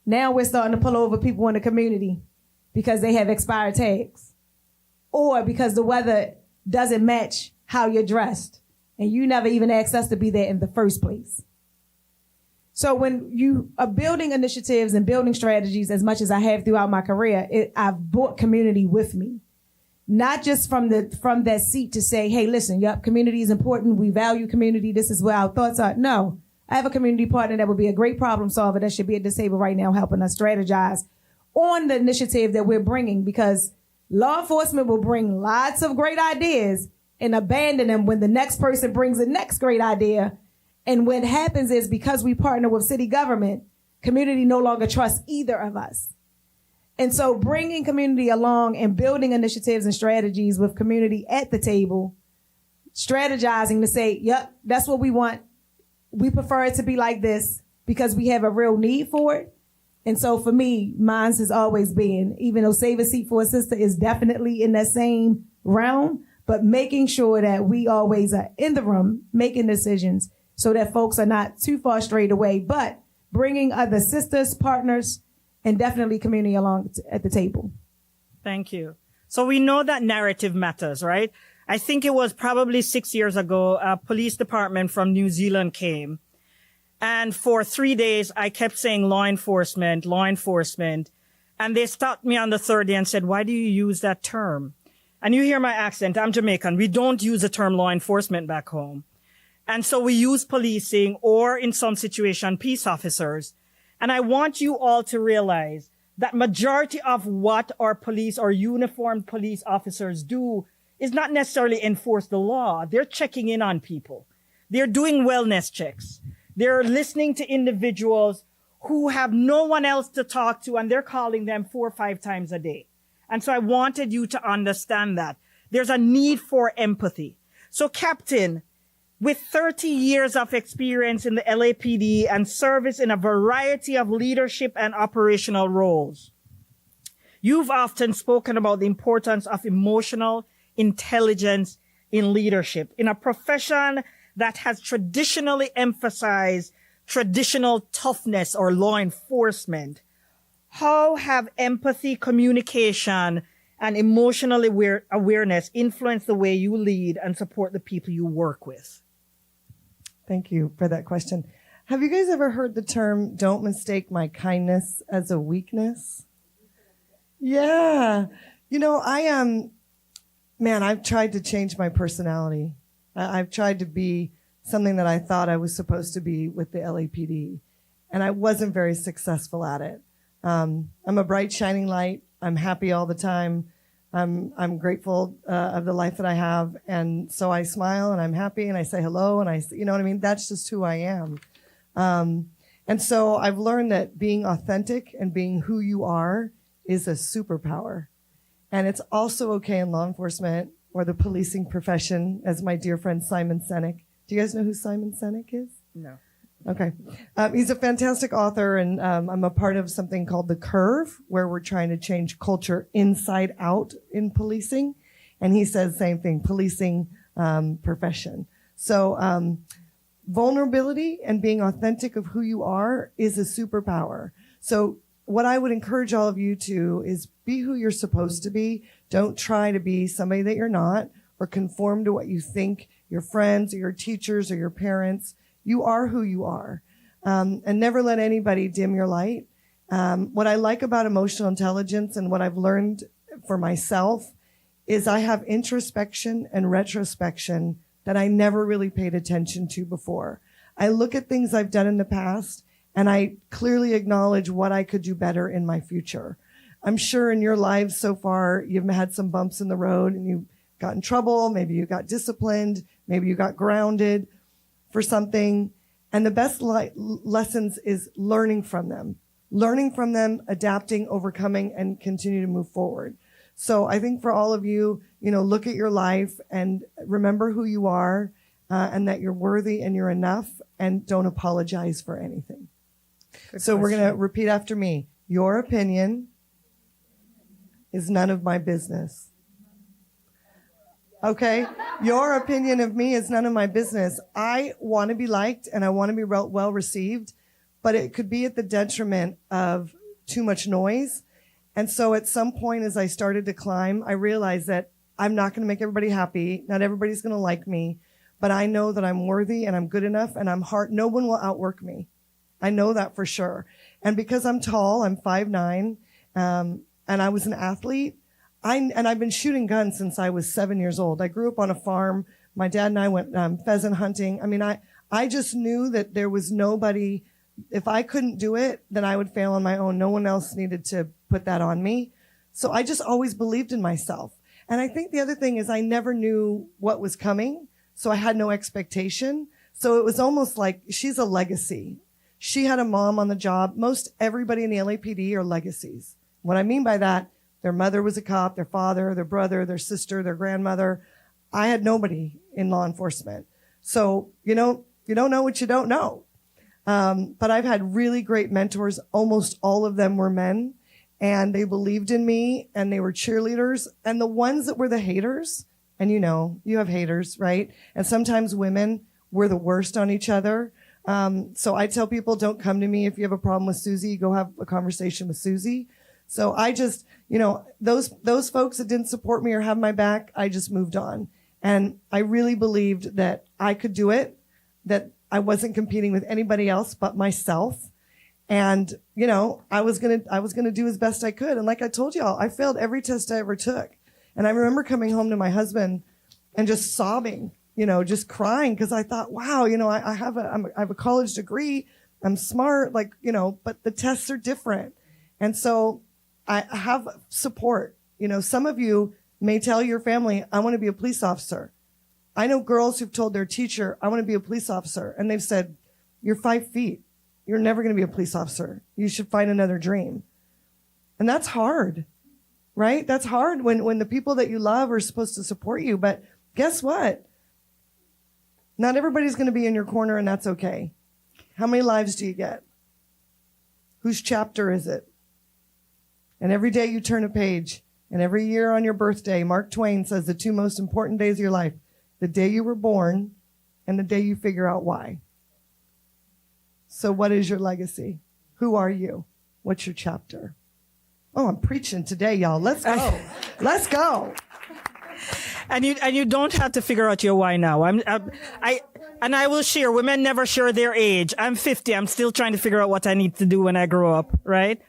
Now we're starting to pull over people in the community because they have expired tags or because the weather doesn't match how you're dressed, and you never even asked us to be there in the first place. So when you are building initiatives and building strategies as much as I have throughout my career, I've brought community with me, not just from that seat to say, hey, listen, community is important. We value community. This is where our thoughts are. No, I have a community partner that would be a great problem solver that should be at this table right now helping us strategize on the initiative that we're bringing, because law enforcement will bring lots of great ideas and abandon them when the next person brings the next great idea. And what happens is, because we partner with city government, community no longer trusts either of us. And so bringing community along and building initiatives and strategies with community at the table, strategizing to say, yep, that's what we want. We prefer it to be like this because we have a real need for it. And so for me, mine has always been, even though Save a Seat for a Sister is definitely in that same realm, but making sure that we always are in the room making decisions so that folks are not too far strayed away, but bringing other sisters, partners, and definitely community along at the table. Thank you. So we know that narrative matters, right? I think it was probably 6 years ago, a police department from New Zealand came. And for 3 days, I kept saying law enforcement. And they stopped me on the third day and said, why do you use that term? And you hear my accent. I'm Jamaican. We don't use the term law enforcement back home. And so we use policing, or in some situation, peace officers. And I want you all to realize that majority of what our police or uniformed police officers do is not necessarily enforce the law. They're checking in on people. They're doing wellness checks. They're listening to individuals who have no one else to talk to, and they're calling them 4 or 5 times a day. And so I wanted you to understand that there's a need for empathy. So, Captain, with 30 years of experience in the LAPD and service in a variety of leadership and operational roles, you've often spoken about the importance of emotional intelligence in leadership in a profession that has traditionally emphasized traditional toughness or law enforcement. How have empathy, communication, and emotional awareness influenced the way you lead and support the people you work with? Thank you for that question. Have you guys ever heard the term, don't mistake my kindness as a weakness? Yeah. I've tried to change my personality. I've tried to be something that I thought I was supposed to be with the LAPD, and I wasn't very successful at it. I'm a bright, shining light. I'm happy all the time. I'm grateful of the life that I have, and so I smile and I'm happy and I say hello and you know what I mean? That's just who I am. And so I've learned that being authentic and being who you are is a superpower. And it's also okay in law enforcement or the policing profession, as my dear friend Simon Sinek. Do you guys know who Simon Sinek is? No. Okay. He's a fantastic author, and I'm a part of something called The Curve, where we're trying to change culture inside out in policing. And he says same thing, policing profession. So vulnerability and being authentic of who you are is a superpower. So what I would encourage all of you to is be who you're supposed to be. Don't try to be somebody that you're not or conform to what you think your friends or your teachers or your parents. You are who you are. And never let anybody dim your light. What I like about emotional intelligence and what I've learned for myself is I have introspection and retrospection that I never really paid attention to before. I look at things I've done in the past and I clearly acknowledge what I could do better in my future. I'm sure in your lives so far, you've had some bumps in the road and you got in trouble. Maybe you got disciplined. Maybe you got grounded for something. And the best lessons is learning from them, adapting, overcoming, and continue to move forward. So I think for all of you, look at your life and remember who you are, and that you're worthy and you're enough, and don't apologize for anything. We're going to repeat after me. Your opinion is none of my business. Okay? Your opinion of me is none of my business. I want to be liked and I want to be well received, but it could be at the detriment of too much noise. And so at some point as I started to climb, I realized that I'm not going to make everybody happy. Not everybody's going to like me, but I know that I'm worthy and I'm good enough and I'm hard. No one will outwork me. I know that for sure. And because I'm tall, I'm 5'9", and I was an athlete, I've been shooting guns since I was 7 years old. I grew up on a farm. My dad and I went pheasant hunting. I mean, I just knew that there was nobody. If I couldn't do it, then I would fail on my own. No one else needed to put that on me. So I just always believed in myself. And I think the other thing is I never knew what was coming, so I had no expectation. So it was almost like she's a legacy. She had a mom on the job. Most everybody in the LAPD are legacies. What I mean by that, their mother was a cop, their father, their brother, their sister, their grandmother. I had nobody in law enforcement. So, you don't know what you don't know. But I've had really great mentors. Almost all of them were men, and they believed in me and they were cheerleaders. And the ones that were the haters, and you have haters, right? And sometimes women were the worst on each other. So I tell people, don't come to me if you have a problem with Susie, go have a conversation with Susie. So I just, those folks that didn't support me or have my back, I just moved on. And I really believed that I could do it, that I wasn't competing with anybody else but myself. And, I was going to do as best I could. And like I told y'all, I failed every test I ever took. And I remember coming home to my husband and just sobbing, just crying because I thought, wow, I have a college degree. I'm smart, but the tests are different. And so I have support. Some of you may tell your family, I want to be a police officer. I know girls who've told their teacher, I want to be a police officer. And they've said, you're 5 feet. You're never going to be a police officer. You should find another dream. And that's hard, right? That's hard when the people that you love are supposed to support you. But guess what? Not everybody's going to be in your corner, and that's okay. How many lives do you get? Whose chapter is it? And every day you turn a page, and every year on your birthday, Mark Twain says the 2 most important days of your life, the day you were born and the day you figure out why. So what is your legacy? Who are you? What's your chapter? Oh, I'm preaching today, y'all. Let's go. Let's go. And you don't have to figure out your why now. I will share. Women never share their age. I'm 50. I'm still trying to figure out what I need to do when I grow up, right?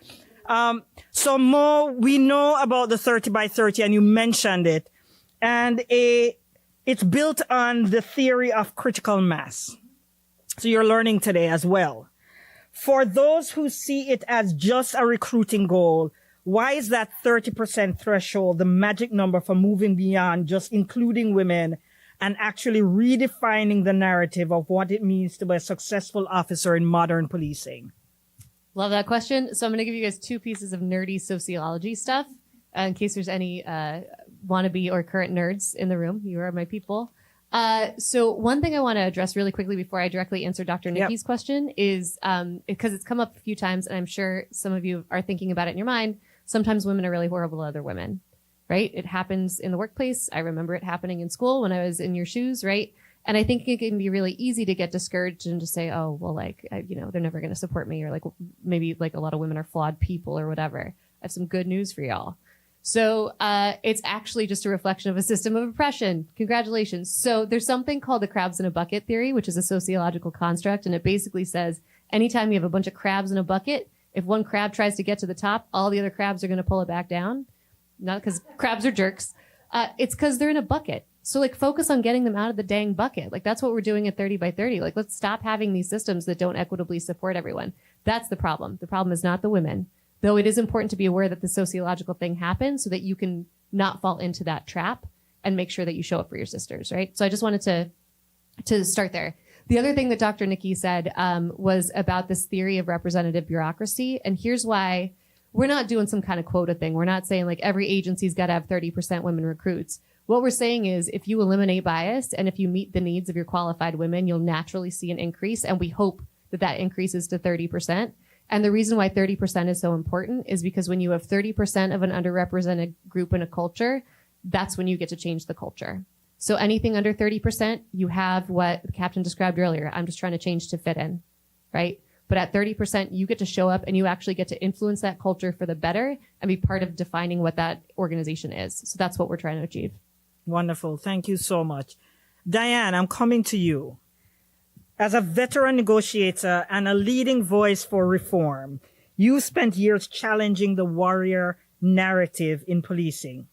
So Mo, we know about the 30 by 30 and you mentioned it. And it's built on the theory of critical mass. So you're learning today as well. For those who see it as just a recruiting goal, why is that 30% threshold the magic number for moving beyond just including women and actually redefining the narrative of what it means to be a successful officer in modern policing? Love that question. So I'm going to give you guys 2 pieces of nerdy sociology stuff in case there's any wannabe or current nerds in the room. You are my people. So one thing I want to address really quickly before I directly answer Dr. Nikki's question is, because it's come up a few times and I'm sure some of you are thinking about it in your mind. Sometimes women are really horrible to other women, right? It happens in the workplace. I remember it happening in school when I was in your shoes, right? And I think it can be really easy to get discouraged and to say, oh, well, like, they're never going to support me, or like maybe like a lot of women are flawed people or whatever. I have some good news for y'all. So it's actually just a reflection of a system of oppression. Congratulations. So there's something called the crabs in a bucket theory, which is a sociological construct. And it basically says anytime you have a bunch of crabs in a bucket, if one crab tries to get to the top, all the other crabs are going to pull it back down. Not because crabs are jerks. It's because they're in a bucket. So like focus on getting them out of the dang bucket. Like that's what we're doing at 30 by 30. Like let's stop having these systems that don't equitably support everyone. That's the problem. The problem is not the women. Though it is important to be aware that the sociological thing happens so that you can not fall into that trap and make sure that you show up for your sisters, right? So I just wanted to start there. The other thing that Dr. Nikki said was about this theory of representative bureaucracy. And here's why we're not doing some kind of quota thing. We're not saying like every agency's got to have 30% women recruits. What we're saying is if you eliminate bias and if you meet the needs of your qualified women, you'll naturally see an increase. And we hope that that increases to 30%. And the reason why 30% is so important is because when you have 30% of an underrepresented group in a culture, that's when you get to change the culture. So anything under 30%, you have what the captain described earlier. I'm just trying to change to fit in, right? But at 30%, you get to show up and you actually get to influence that culture for the better and be part of defining what that organization is. So that's what we're trying to achieve. Wonderful. Thank you so much. Diane, I'm coming to you. As a veteran negotiator and a leading voice for reform, you spent years challenging the warrior narrative in policing.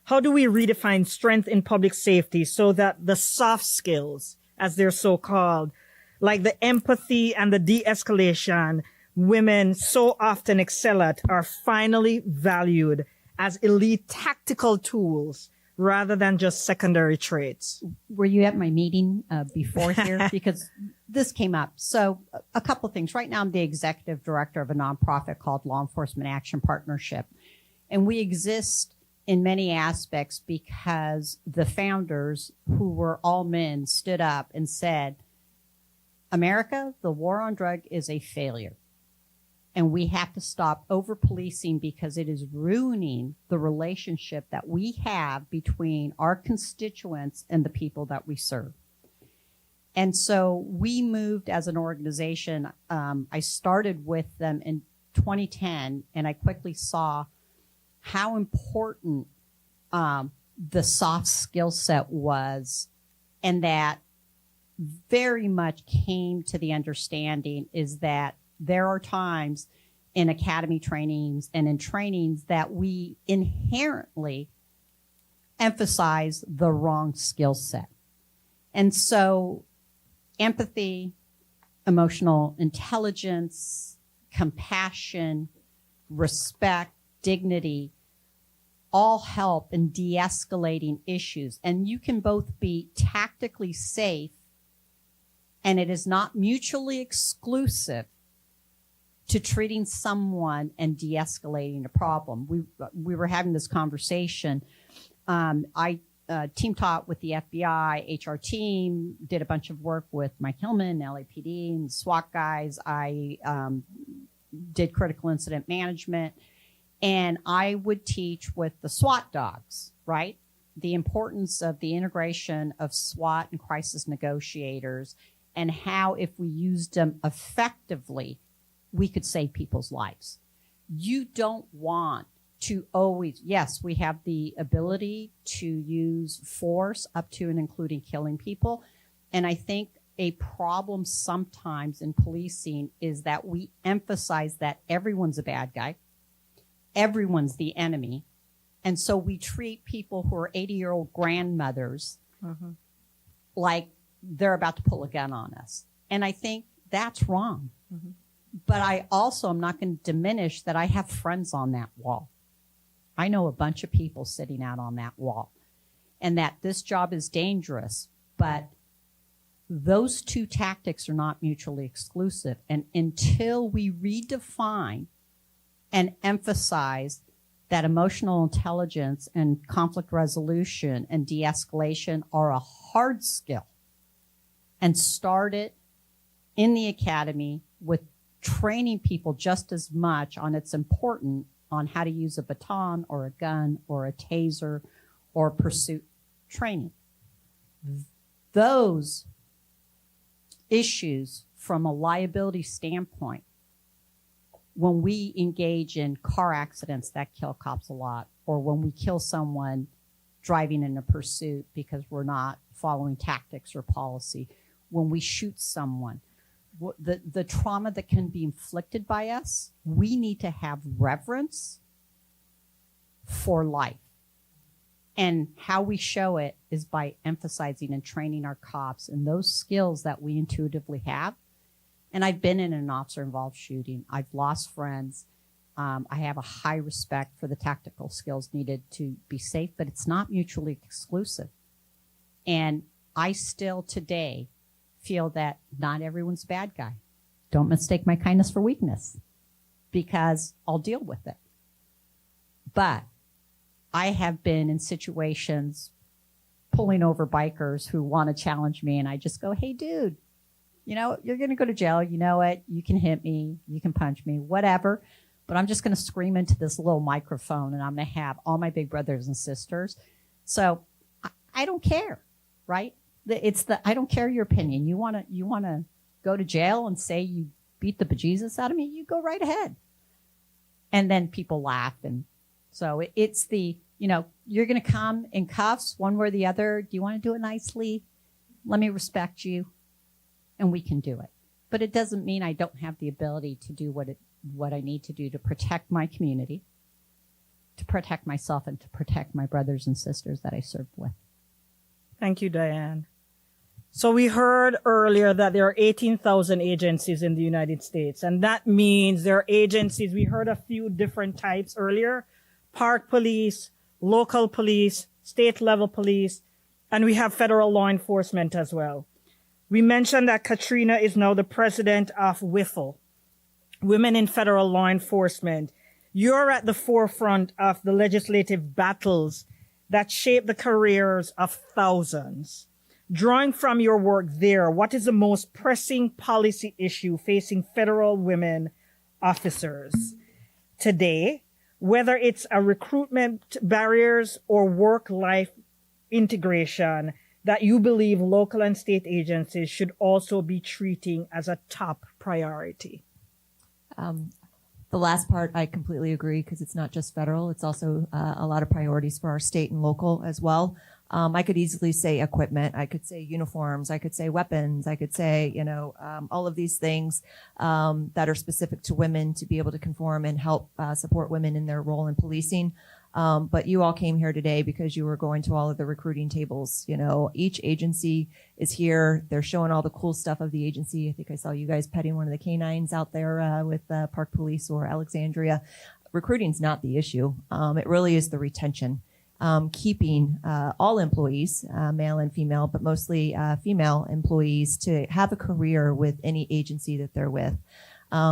How do we redefine strength in public safety so that the soft skills, as they're so called, like the empathy and the de-escalation women so often excel at, are finally valued as elite tactical tools rather than just secondary traits? Were you at my meeting before here? Because this came up. So a couple of things. Right now, I'm the executive director of a nonprofit called Law Enforcement Action Partnership. And we exist in many aspects because the founders, who were all men, stood up and said, America, the war on drug is a failure. And we have to stop over-policing because it is ruining the relationship that we have between our constituents and the people that we serve. And so we moved as an organization. I started with them in 2010, and I quickly saw how important the soft skill set was, and that very much came to the understanding is that there are times in academy trainings and in trainings that we inherently emphasize the wrong skill set. And so empathy, emotional intelligence, compassion, respect, dignity, all help in de-escalating issues. And you can both be tactically safe, and it is not mutually exclusive to treating someone and de-escalating a problem. We were having this conversation. I team taught with the FBI, HR team, did a bunch of work with Mike Hillman, LAPD, and SWAT guys. I did critical incident management, and I would teach with the SWAT dogs, right? The importance of the integration of SWAT and crisis negotiators, and how if we used them effectively, we could save people's lives. You don't want to always, yes, we have the ability to use force up to and including killing people. And I think a problem sometimes in policing is that we emphasize that everyone's a bad guy, everyone's the enemy. And so we treat people who are 80-year-old grandmothers like they're about to pull a gun on us. And I think that's wrong. But I also am not going to diminish that I have friends on that wall. I know a bunch of people sitting out on that wall, and that this job is dangerous, but those two tactics are not mutually exclusive. And until we redefine and emphasize that emotional intelligence and conflict resolution and de-escalation are a hard skill, and started in the academy with training people just as much on it's important on how to use a baton or a gun or a taser or pursuit training. Those issues from a liability standpoint, when we engage in car accidents that kill cops a lot, or when we kill someone driving in a pursuit because we're not following tactics or policy, when we shoot someone, the trauma that can be inflicted by us, we need to have reverence for life. And how we show it is by emphasizing and training our cops in those skills that we intuitively have. And I've been in an officer-involved shooting. I've lost friends. I have a high respect for the tactical skills needed to be safe, but it's not mutually exclusive. And I still today feel that not everyone's a bad guy. Don't mistake my kindness for weakness, because I'll deal with it. But I have been in situations pulling over bikers who want to challenge me, and I just go, hey, dude, you know, you're going to go to jail. You know it. You can hit me. You can punch me, whatever. But I'm just going to scream into this little microphone, and I'm going to have all my big brothers and sisters. So I don't care, right? I don't care your opinion. You want to go to jail and say you beat the bejesus out of me? You go right ahead. And then people laugh. And so it's the, you know, you're going to come in cuffs one way or the other. Do you want to do it nicely? Let me respect you. And we can do it. But it doesn't mean I don't have the ability to do what I need to do to protect my community, to protect myself, and to protect my brothers and sisters that I served with. Thank you, Diane. So we heard earlier that there are 18,000 agencies in the United States, and that means there are agencies. We heard a few different types earlier: park police, local police, state level police, and we have federal law enforcement as well. We mentioned that Catrina is now the president of WIFLE, Women in Federal Law Enforcement. You're at the forefront of the legislative battles that shape the careers of thousands. Drawing from your work there, what is the most pressing policy issue facing federal women officers today, whether it's a recruitment barriers or work-life integration that you believe local and state agencies should also be treating as a top priority? The last part, I completely agree, because it's not just federal. It's also a lot of priorities for our state and local as well. I could easily say equipment. I could say uniforms. I could say weapons. I could say, all of these things that are specific to women to be able to conform and help support women in their role in policing. But you all came here today because you were going to all of the recruiting tables. Each agency is here. They're showing all the cool stuff of the agency. I think I saw you guys petting one of the canines out there with Park Police or Alexandria. Recruiting's not the issue. It really is the retention. Keeping all employees, male and female, but mostly female employees, to have a career with any agency that they're with.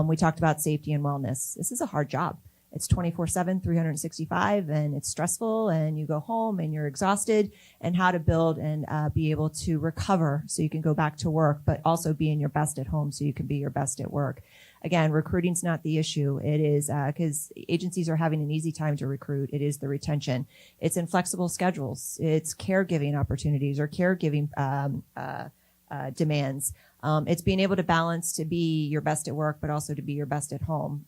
We talked about safety and wellness. This is a hard job. It's 24/7, 365, and it's stressful, and you go home and you're exhausted, and how to build and be able to recover so you can go back to work, but also being your best at home so you can be your best at work. Again, recruiting's not the issue. It is because agencies are having an easy time to recruit. It is the retention. It's inflexible schedules. It's caregiving opportunities or caregiving demands. It's being able to balance to be your best at work, but also to be your best at home.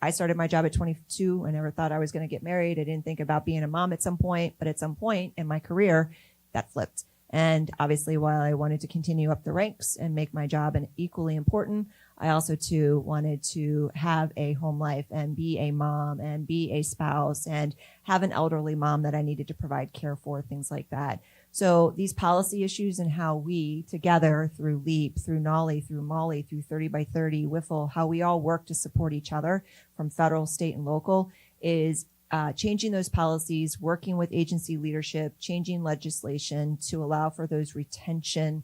I started my job at 22. I never thought I was going to get married. I didn't think about being a mom at some point, but at some point in my career, that flipped. And obviously, while I wanted to continue up the ranks and make my job equally important, I also too wanted to have a home life and be a mom and be a spouse and have an elderly mom that I needed to provide care for, things like that. So these policy issues and how we together through LEAP, through NAWLEE, through MOLLE, through 30 by 30, WIFLE, how we all work to support each other from federal, state, and local is changing those policies, working with agency leadership, changing legislation to allow for those retention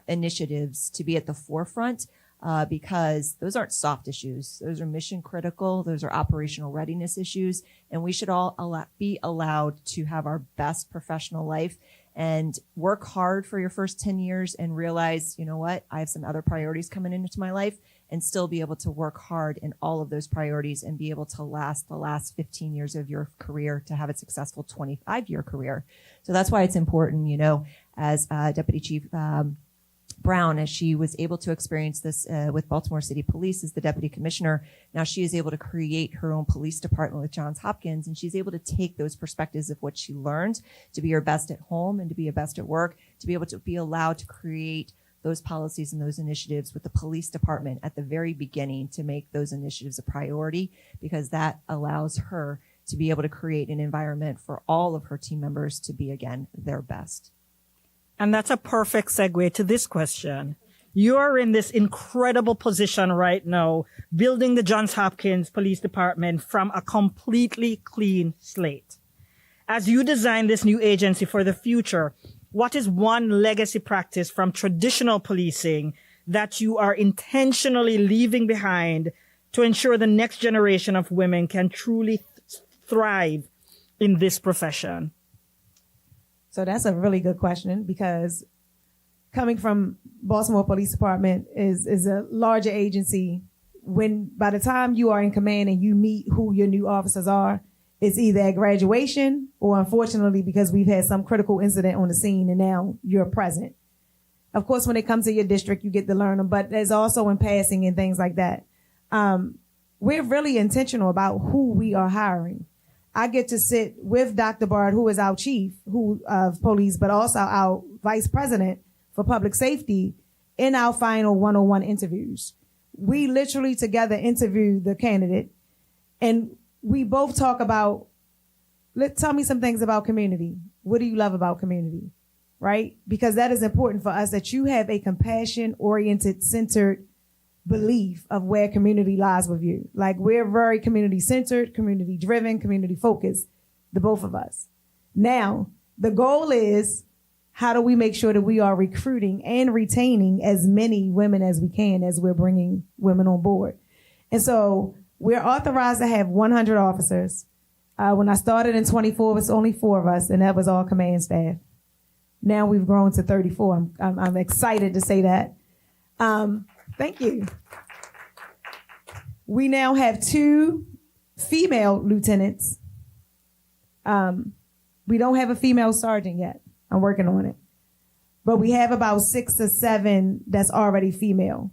initiatives to be at the forefront because those aren't soft issues. Those are mission critical. Those are operational readiness issues. And we should all be allowed to have our best professional life and work hard for your first 10 years and realize, you know what, I have some other priorities coming into my life, and still be able to work hard in all of those priorities and be able to last the last 15 years of your career to have a successful 25-year career. So that's why it's important, you know, as Deputy Chief Brown, as she was able to experience this with Baltimore City Police as the deputy commissioner, now she is able to create her own police department with Johns Hopkins, and she's able to take those perspectives of what she learned to be her best at home and to be her best at work, to be able to be allowed to create those policies and those initiatives with the police department at the very beginning to make those initiatives a priority, because that allows her to be able to create an environment for all of her team members to be, again, their best. And that's a perfect segue to this question. You're in this incredible position right now, building the Johns Hopkins Police Department from a completely clean slate. As you design this new agency for the future, what is one legacy practice from traditional policing that you are intentionally leaving behind to ensure the next generation of women can truly thrive in this profession? So that's a really good question, because coming from Baltimore Police Department is a larger agency. When by the time you are in command and you meet who your new officers are, it's either at graduation or, unfortunately, because we've had some critical incident on the scene and now you're present. Of course, when it comes to your district, you get to learn them, but there's also in passing and things like that. We're really intentional about who we are hiring. I get to sit with Dr. Bard, who is our chief of police, but also our vice president for public safety, in our final 101 interviews. We literally together interview the candidate, and we both talk about, tell me some things about community. What do you love about community, right? Because that is important for us, that you have a compassion-oriented, centered belief of where community lies with you. Like, we're very community-centered, community-driven, community-focused, the both of us. Now, the goal is, how do we make sure that we are recruiting and retaining as many women as we can as we're bringing women on board? And so we're authorized to have 100 officers. When I started in 24, it was only 4 of us, and that was all command staff. Now we've grown to 34. I'm excited to say that. Thank you. We now have 2 female lieutenants. We don't have a female sergeant yet. I'm working on it. But we have about 6 or 7 that's already female.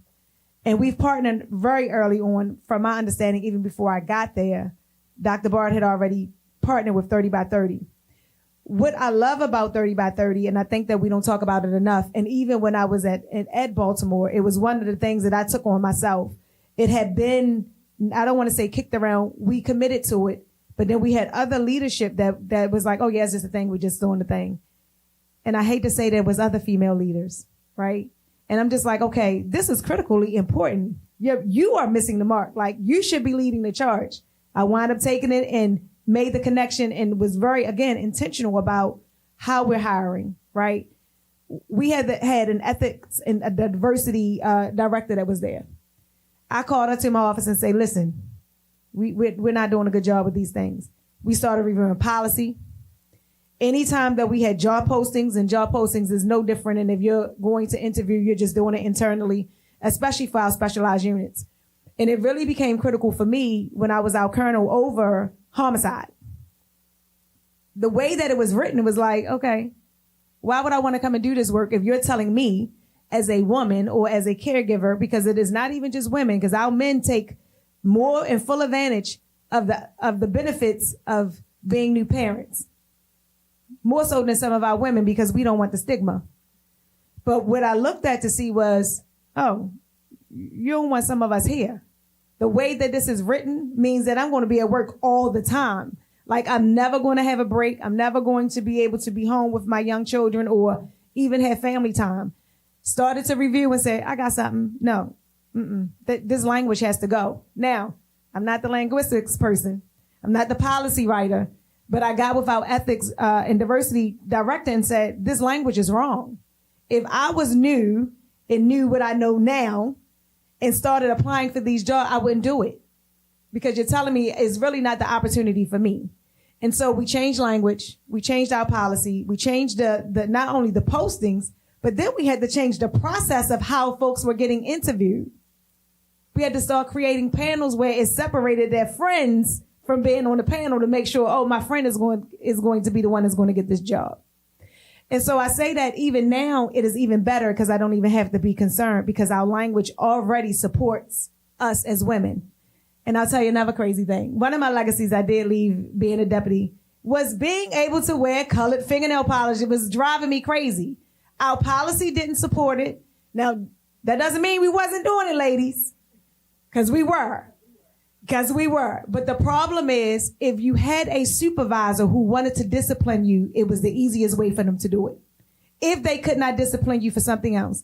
And we've partnered very early on, from my understanding, even before I got there. Dr. Bard had already partnered with 30 by 30. What I love about 30 by 30, and I think that we don't talk about it enough, and even when I was at Baltimore, it was one of the things that I took on myself. It had been, I don't want to say kicked around, we committed to it, but then we had other leadership that was like, oh yeah, it's just a thing, we're just doing the thing. And I hate to say there was other female leaders, right? And I'm just like, okay, this is critically important. You are missing the mark. Like, you should be leading the charge. I wound up taking it and made the connection and was very, again, intentional about how we're hiring, right? We had an ethics and a diversity director that was there. I called her to my office and say, listen, we're not doing a good job with these things. We started reviewing policy. Anytime that we had job postings, and job postings is no different, and if you're going to interview, you're just doing it internally, especially for our specialized units. And it really became critical for me when I was our colonel over homicide. The way that it was written, it was like, okay, why would I want to come and do this work if you're telling me as a woman or as a caregiver, because it is not even just women, because our men take more and full advantage of the benefits of being new parents, more so than some of our women, because we don't want the stigma. But what I looked at to see was, oh, you don't want some of us here. The way that this is written means that I'm going to be at work all the time. Like, I'm never going to have a break. I'm never going to be able to be home with my young children or even have family time. Started to review and say, I got something. No, this language has to go. Now, I'm not the linguistics person. I'm not the policy writer. But I got with our ethics and diversity director and said, this language is wrong. If I was new and knew what I know now, and started applying for these jobs, I wouldn't do it because you're telling me it's really not the opportunity for me. And so we changed language, we changed our policy, we changed the not only the postings, but then we had to change the process of how folks were getting interviewed. We had to start creating panels where it separated their friends from being on the panel to make sure, oh, my friend is going to be the one that's going to get this job. And so I say that even now it is even better because I don't even have to be concerned because our language already supports us as women. And I'll tell you another crazy thing. One of my legacies I did leave being a deputy was being able to wear colored fingernail polish. It was driving me crazy. Our policy didn't support it. Now, that doesn't mean we wasn't doing it, ladies, because we were. But the problem is, if you had a supervisor who wanted to discipline you, it was the easiest way for them to do it. If they could not discipline you for something else,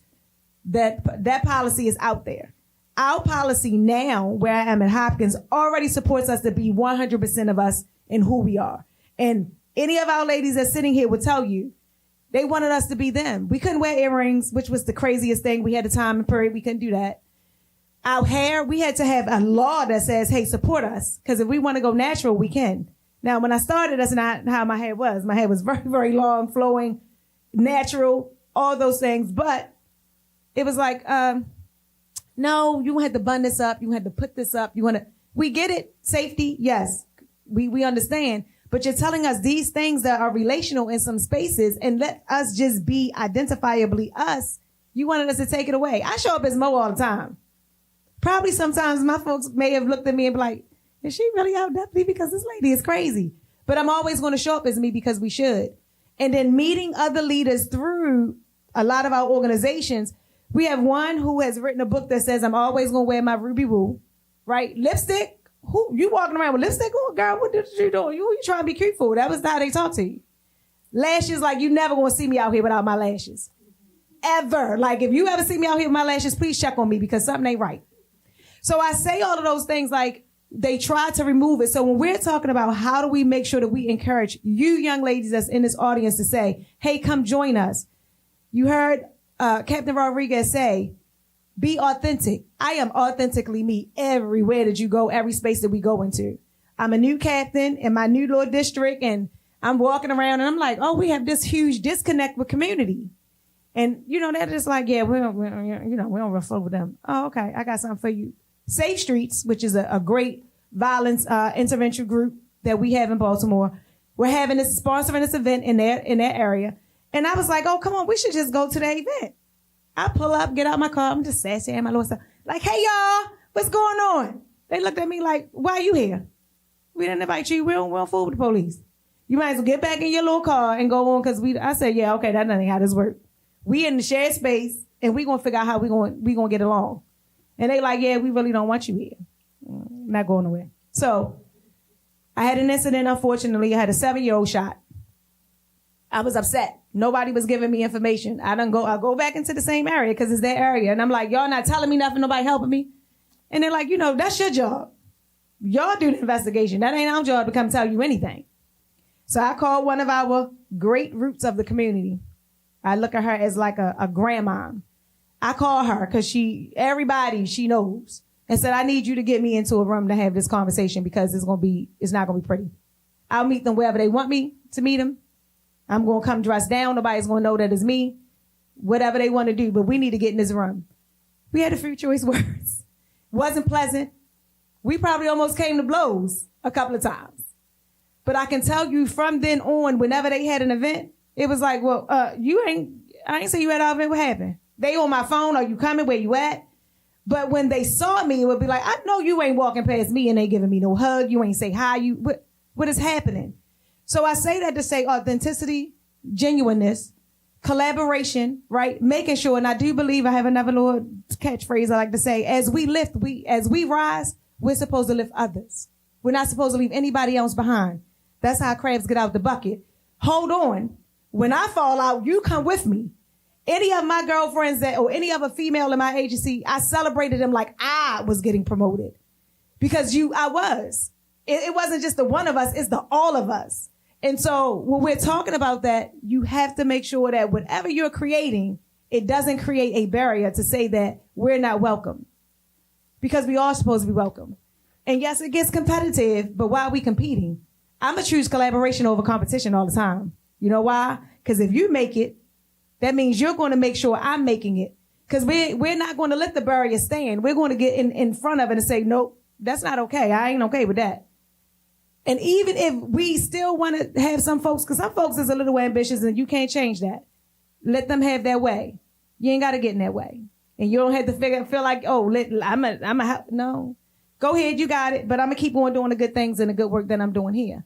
that policy is out there. Our policy now, where I am at Hopkins, already supports us to be 100% of us in who we are. And any of our ladies that's sitting here would tell you, they wanted us to be them. We couldn't wear earrings, which was the craziest thing. We had a time and period. We couldn't do that. Our hair, we had to have a law that says, hey, support us. Because if we want to go natural, we can. Now, when I started, that's not how my hair was. My hair was very, very long, flowing, natural, all those things. But it was like, no, you had to bun this up. You had to put this up. We get it. Safety. Yes. We understand. But you're telling us these things that are relational in some spaces and let us just be identifiably us. You wanted us to take it away. I show up as Mo all the time. Probably sometimes my folks may have looked at me and be like, is she really out deputy? Because this lady is crazy. But I'm always going to show up as me because we should. And then meeting other leaders through a lot of our organizations. We have one who has written a book that says, I'm always going to wear my ruby woo, right? Lipstick. Who you walking around with lipstick on? Girl, what did you doing? Who you trying to be cute for? That was how they talk to you. Lashes, like you never going to see me out here without my lashes. Ever. Like if you ever see me out here with my lashes, please check on me because something ain't right. So I say all of those things like they try to remove it. So when we're talking about how do we make sure that we encourage you young ladies that's in this audience to say, hey, come join us. You heard Captain Rodriguez say, be authentic. I am authentically me everywhere that you go, every space that we go into. I'm a new captain in my new little district and I'm walking around and I'm like, oh, we have this huge disconnect with community. And, they're just like, yeah, we don't refer with them. Oh, okay. I got something for you. Safe Streets, which is a great violence intervention group that we have in Baltimore. We're sponsoring this event in that area. And I was like, oh, come on, we should just go to the event. I pull up, get out my car. I'm just sassy and my little stuff. Like, hey, y'all, what's going on? They looked at me like, why are you here? We didn't invite you. We don't fool with the police. You might as well get back in your little car and go on because I said, yeah, okay, that ain't how this works. We in the shared space and we going to figure out how we going to get along. And they like, yeah, we really don't want you here. Not going nowhere. So I had an incident, unfortunately. I had a 7-year-old shot. I was upset. Nobody was giving me information. I go back into the same area because it's their area. And I'm like, y'all not telling me nothing, nobody helping me. And they're like, that's your job. Y'all do the investigation. That ain't our job to come tell you anything. So I called one of our great roots of the community. I look at her as like a grandma. I call her because everybody she knows and said, I need you to get me into a room to have this conversation because it's not going to be pretty. I'll meet them wherever they want me to meet them. I'm going to come dressed down. Nobody's going to know that it's me. Whatever they want to do, but we need to get in this room. We had a few choice words. Wasn't pleasant. We probably almost came to blows a couple of times. But I can tell you from then on, whenever they had an event, it was like, well, I ain't say you had an event. What happened? They on my phone. Are you coming? Where you at? But when they saw me, it would be like, I know you ain't walking past me and ain't giving me no hug. You ain't say hi. What is happening? So I say that to say authenticity, genuineness, collaboration, right? Making sure, and I do believe I have another little catchphrase I like to say, as we rise, we're supposed to lift others. We're not supposed to leave anybody else behind. That's how crabs get out the bucket. Hold on. When I fall out, you come with me. Any of my girlfriends or any other female in my agency, I celebrated them like I was getting promoted because I was. It wasn't just the one of us, it's the all of us. And so when we're talking about that, you have to make sure that whatever you're creating, it doesn't create a barrier to say that we're not welcome. because we are supposed to be welcome. And yes, it gets competitive, but why are we competing? I'm going to choose collaboration over competition all the time. You know why? Because if you make it, that means you're going to make sure I'm making it. Because we're not going to let the barrier stand. We're going to get in front of it and say, nope, that's not okay. I ain't okay with that. And even if we still want to have some folks, because some folks is a little ambitious and you can't change that. Let them have their way. You ain't got to get in that way. And you don't have to feel like, oh, no. Go ahead, you got it. But I'm going to keep on doing the good things and the good work that I'm doing here.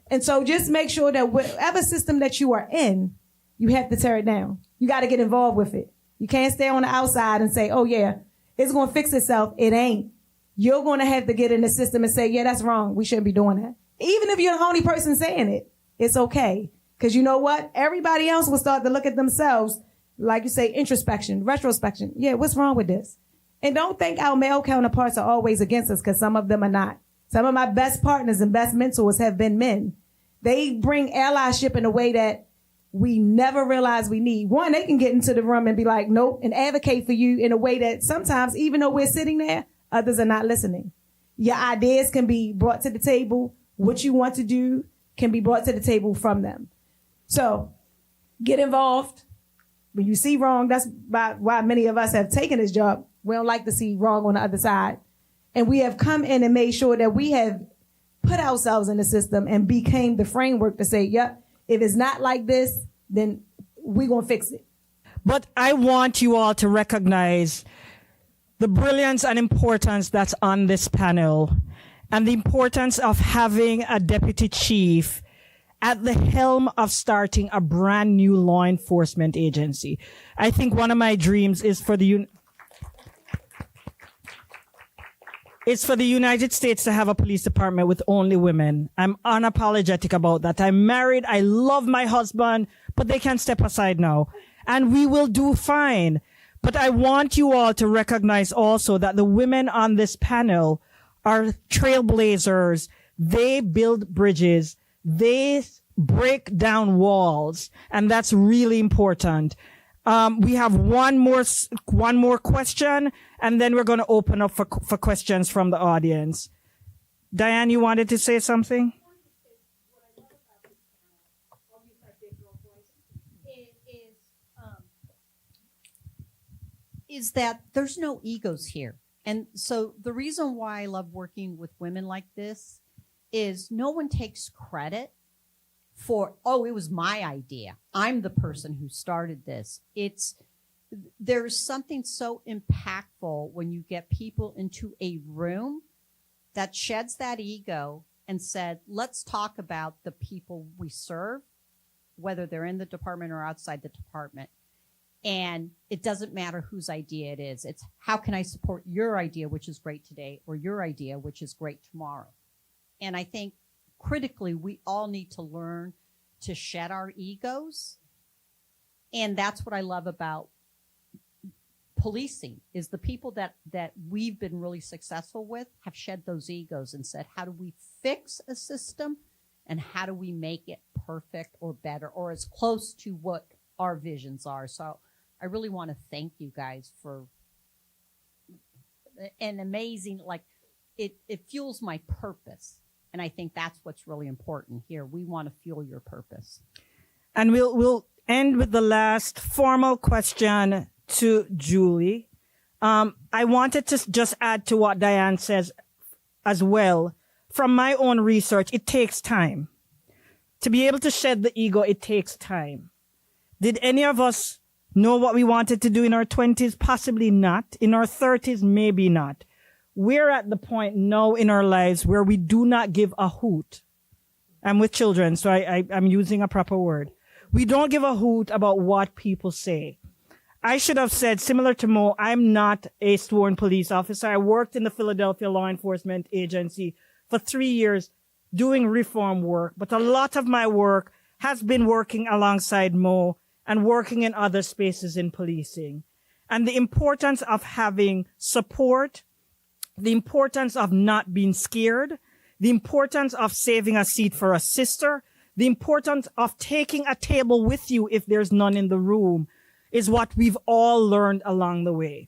And so just make sure that whatever system that you are in, you have to tear it down. You got to get involved with it. You can't stay on the outside and say, oh, yeah, it's going to fix itself. It ain't. You're going to have to get in the system and say, yeah, that's wrong. We shouldn't be doing that. Even if you're the only person saying it, it's okay. Because you know what? Everybody else will start to look at themselves, like you say, introspection, retrospection. Yeah, what's wrong with this? And don't think our male counterparts are always against us, because some of them are not. Some of my best partners and best mentors have been men. They bring allyship in a way that we never realize we need. One, they can get into the room and be like, nope, and advocate for you in a way that sometimes, even though we're sitting there, others are not listening. Your ideas can be brought to the table. What you want to do can be brought to the table from them. So get involved. When you see wrong, that's why many of us have taken this job. We don't like to see wrong on the other side. And we have come in and made sure that we have put ourselves in the system and became the framework to say, yep, if it's not like this, then we're going to fix it. But I want you all to recognize the brilliance and importance that's on this panel, and the importance of having a deputy chief at the helm of starting a brand new law enforcement agency. I think one of my dreams is for the United States to have a police department with only women. I'm unapologetic about that. I'm married. I love my husband, but they can step aside now. And we will do fine. But I want you all to recognize also that the women on this panel are trailblazers. They build bridges. They break down walls. And that's really important. We have one more question, and then we're going to open up for questions from the audience. Diane, you wanted to say something? Is that there's no egos here. And so the reason why I love working with women like this is no one takes credit for, oh, it was my idea. I'm the person who started this. There's something so impactful when you get people into a room that sheds that ego and said, let's talk about the people we serve, whether they're in the department or outside the department. And it doesn't matter whose idea it is. It's how can I support your idea, which is great today, or your idea, which is great tomorrow. And I think critically, we all need to learn to shed our egos. And that's what I love about policing, is the people that we've been really successful with have shed those egos and said, how do we fix a system and how do we make it perfect or better or as close to what our visions are? So I really want to thank you guys for an amazing, it fuels my purpose. And I think that's what's really important here. We want to fuel your purpose. And we'll end with the last formal question to Julie. I wanted to just add to what Diane says as well. From my own research, it takes time. To be able to shed the ego, it takes time. Did any of us know what we wanted to do in our 20s? Possibly not. In our 30s, maybe not. We're at the point now in our lives where we do not give a hoot. I'm with children, so I'm using a proper word. We don't give a hoot about what people say. I should have said, similar to Mo, I'm not a sworn police officer. I worked in the Philadelphia Law Enforcement Agency for 3 years doing reform work, but a lot of my work has been working alongside Mo and working in other spaces in policing. And the importance of having support, the importance of not being scared, the importance of saving a seat for a sister, the importance of taking a table with you if there's none in the room is what we've all learned along the way.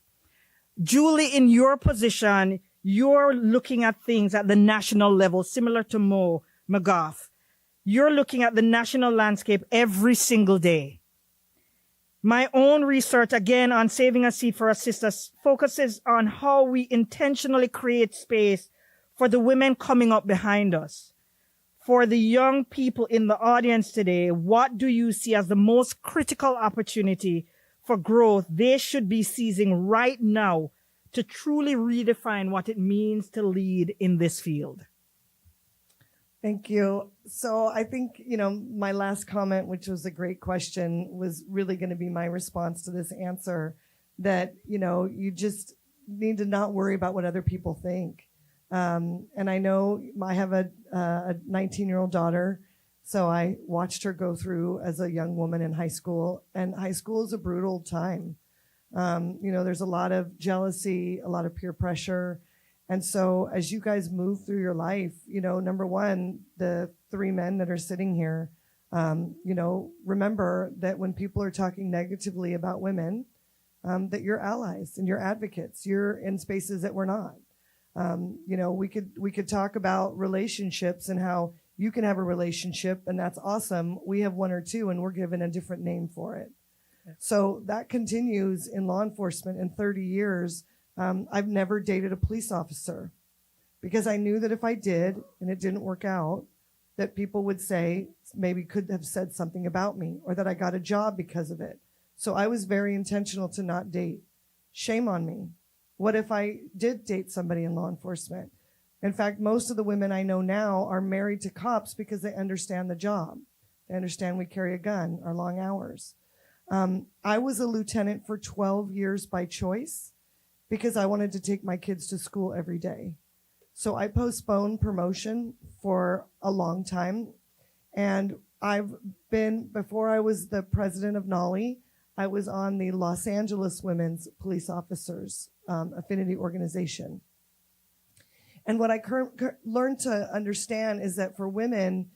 Julie, in your position, you're looking at things at the national level, similar to McGough. You're looking at the national landscape every single day. My own research, again, on Saving a Seat for Our Sisters, focuses on how we intentionally create space for the women coming up behind us. For the young people in the audience today, what do you see as the most critical opportunity for growth they should be seizing right now to truly redefine what it means to lead in this field? Thank you. So I think, my last comment, which was a great question, was really going to be my response to this answer, that, you just need to not worry about what other people think. And I know I have a 19-year-old daughter, so I watched her go through as a young woman in high school, and high school is a brutal time. There's a lot of jealousy, a lot of peer pressure. And so as you guys move through your life, number one, the three men that are sitting here, remember that when people are talking negatively about women, that you're allies and you're advocates. You're in spaces that we're not. We could talk about relationships and how you can have a relationship, and that's awesome. We have one or two, and we're given a different name for it. So that continues in law enforcement. In 30 years, I've never dated a police officer because I knew that if I did and it didn't work out, that people would say maybe could have said something about me or that I got a job because of it. So I was very intentional to not date. Shame on me. What if I did date somebody in law enforcement? In fact, most of the women I know now are married to cops because they understand the job. They understand we carry a gun, our long hours. I was a lieutenant for 12 years by choice because I wanted to take my kids to school every day. So I postponed promotion for a long time. And before I was the president of NAWLEE, I was on the Los Angeles Women's Police Officers Affinity Organization. And what I learned to understand is that for women,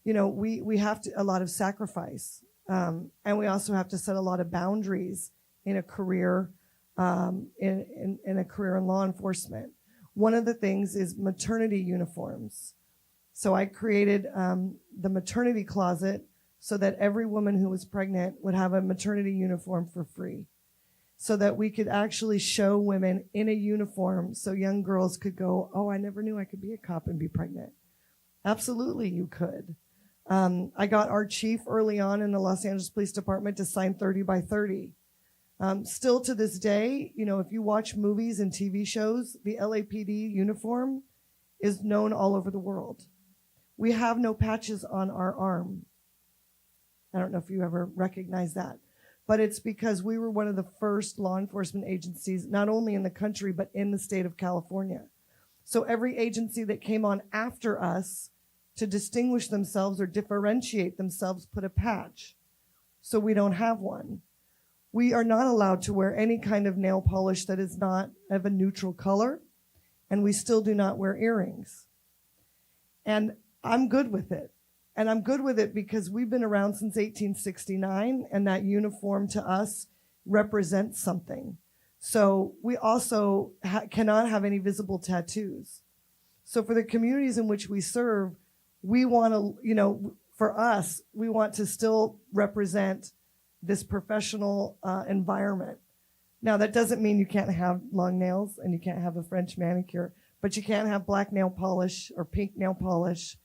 we have a lot of sacrifice. And we also have to set a lot of boundaries in a career, in a career in law enforcement. One of the things is maternity uniforms. So I created the maternity closet so that every woman who was pregnant would have a maternity uniform for free, so that we could actually show women in a uniform so young girls could go, oh, I never knew I could be a cop and be pregnant. Absolutely, you could. I got our chief early on in the Los Angeles Police Department to sign 30 by 30. Still to this day, if you watch movies and TV shows, the LAPD uniform is known all over the world. We have no patches on our arm. I don't know if you ever recognize that, but it's because we were one of the first law enforcement agencies, not only in the country, but in the state of California. So every agency that came on after us to distinguish themselves or differentiate themselves put a patch. So we don't have one. We are not allowed to wear any kind of nail polish that is not of a neutral color, and we still do not wear earrings. And I'm good with it. And I'm good with it because we've been around since 1869, and that uniform to us represents something. So we also cannot have any visible tattoos. So for the communities in which we serve, we want to, for us, we want to still represent this professional environment. Now, that doesn't mean you can't have long nails and you can't have a French manicure, but you can't have black nail polish or pink nail polish.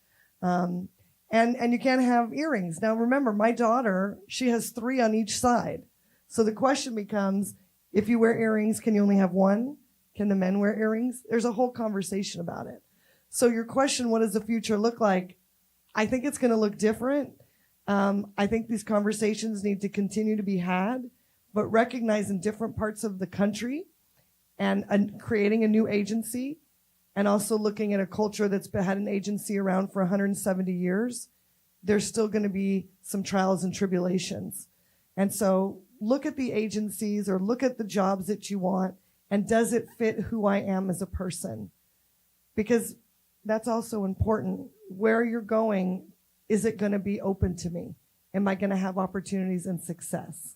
And you can't have earrings. Now, remember, my daughter, she has 3 on each side. So the question becomes, if you wear earrings, can you only have one? Can the men wear earrings? There's a whole conversation about it. So your question, what does the future look like? I think it's going to look different. I think these conversations need to continue to be had, but recognize in different parts of the country and creating a new agency, and also looking at a culture that's had an agency around for 170 years, there's still going to be some trials and tribulations. And so look at the agencies or look at the jobs that you want, and does it fit who I am as a person? Because that's also important. Where you're going, is it going to be open to me? Am I going to have opportunities and success?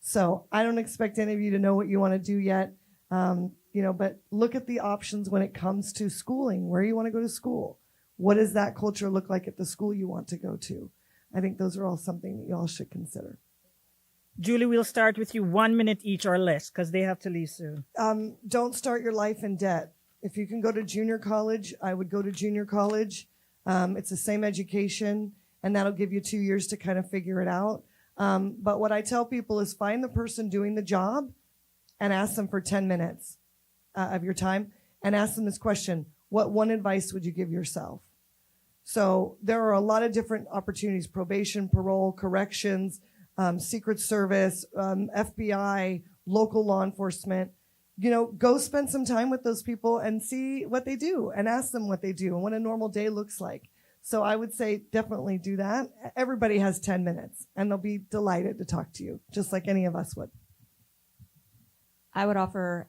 So I don't expect any of you to know what you want to do yet. But look at the options when it comes to schooling, where you want to go to school. What does that culture look like at the school you want to go to? I think those are all something that you all should consider. Julie, we'll start with you 1 minute each or less because they have to leave soon. Don't start your life in debt. If you can go to junior college, I would go to junior college. It's the same education, and that'll give you 2 years to kind of figure it out. But what I tell people is find the person doing the job and ask them for 10 minutes of your time and ask them this question: what one advice would you give yourself? So there are a lot of different opportunities: probation, parole, corrections, Secret Service, FBI, local law enforcement. Go spend some time with those people and see what they do and ask them what they do and what a normal day looks like. So I would say definitely do that. Everybody has 10 minutes and they'll be delighted to talk to you, just like any of us would. I would offer,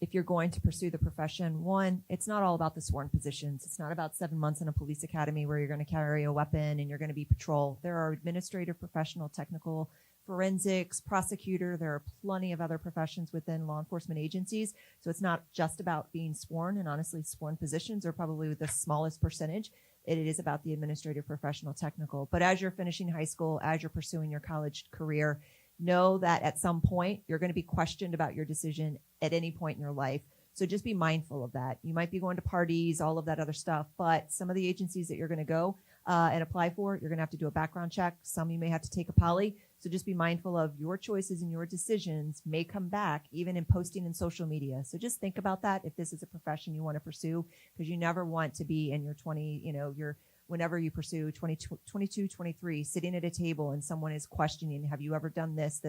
if you're going to pursue the profession, one, it's not all about the sworn positions. It's not about 7 months in a police academy where you're going to carry a weapon and you're going to be patrol. There are administrative, professional, technical, forensics, prosecutor. There are plenty of other professions within law enforcement agencies. So it's not just about being sworn, and honestly, sworn positions are probably the smallest percentage. It is about the administrative, professional, technical. But as you're finishing high school, as you're pursuing your college career, know that at some point you're going to be questioned about your decision at any point in your life. So just be mindful of that. You might be going to parties, all of that other stuff, but some of the agencies that you're going to go and apply for, you're going to have to do a background check. Some you may have to take a poly. So just be mindful of your choices and your decisions may come back even in posting in social media. So just think about that if this is a profession you want to pursue, because you never want to be in your 20, whenever you pursue 22, 23, sitting at a table and someone is questioning, have you ever done this,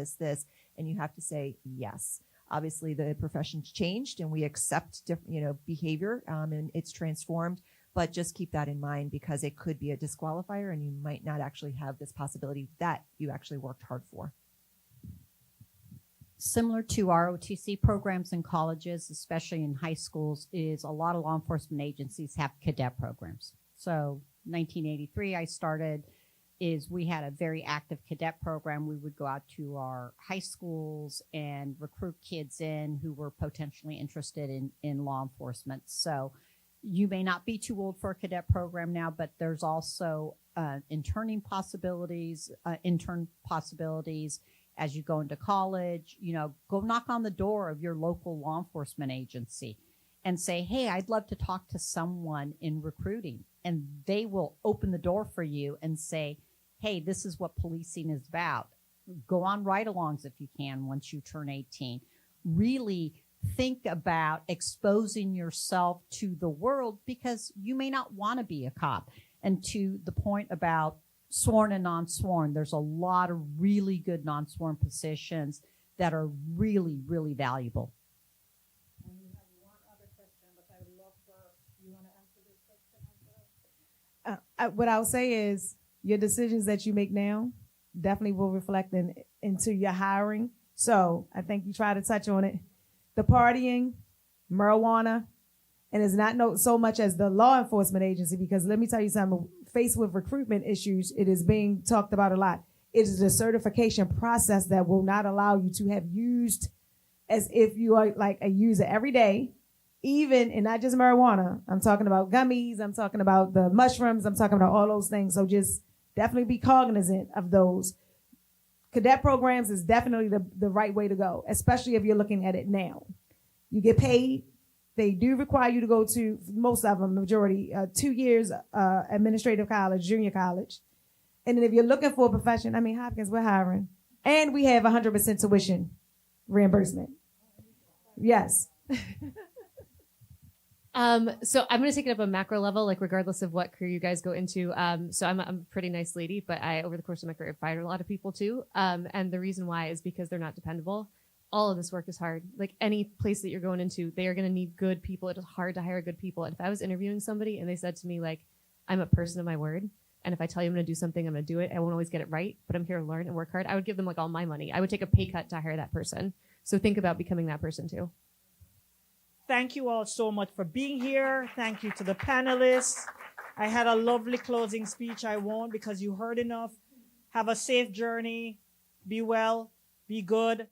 and you have to say yes. Obviously, the profession's changed and we accept different, behavior and it's transformed, but just keep that in mind because it could be a disqualifier and you might not actually have this possibility that you actually worked hard for. Similar to ROTC programs in colleges, especially in high schools, is a lot of law enforcement agencies have cadet programs. So 1983 I started is we had a very active cadet program. We would go out to our high schools and recruit kids in who were potentially interested in law enforcement. So you may not be too old for a cadet program now, but there's also intern possibilities as you go into college. Go knock on the door of your local law enforcement agency and say, hey, I'd love to talk to someone in recruiting. And they will open the door for you and say, hey, this is what policing is about. Go on ride-alongs if you can once you turn 18. Really think about exposing yourself to the world because you may not want to be a cop. And to the point about sworn and non-sworn, there's a lot of really good non-sworn positions that are really, really valuable. What I'll say is your decisions that you make now definitely will reflect into your hiring. So I think you try to touch on it. The partying, marijuana, and it's not so much as the law enforcement agency, because let me tell you something, faced with recruitment issues, it is being talked about a lot. It is a certification process that will not allow you to have used as if you are like a user every day. Even, and not just marijuana, I'm talking about gummies, I'm talking about the mushrooms, I'm talking about all those things. So just definitely be cognizant of those. Cadet programs is definitely the right way to go, especially if you're looking at it now. You get paid. They do require you to go to, most of them, majority, 2 years administrative college, junior college. And then if you're looking for a profession, Hopkins, we're hiring. And we have 100% tuition reimbursement. Yes. So I'm going to take it up a macro level, like regardless of what career you guys go into. So I'm a pretty nice lady, but over the course of my career, I fired a lot of people too. And the reason why is because they're not dependable. All of this work is hard. Like any place that you're going into, they are going to need good people. It is hard to hire good people. And if I was interviewing somebody and they said to me, like, I'm a person of my word, and if I tell you I'm going to do something, I'm going to do it. I won't always get it right, but I'm here to learn and work hard. I would give them like all my money. I would take a pay cut to hire that person. So think about becoming that person too. Thank you all so much for being here. Thank you to the panelists. I had a lovely closing speech. I won't because you heard enough. Have a safe journey. Be well. Be good.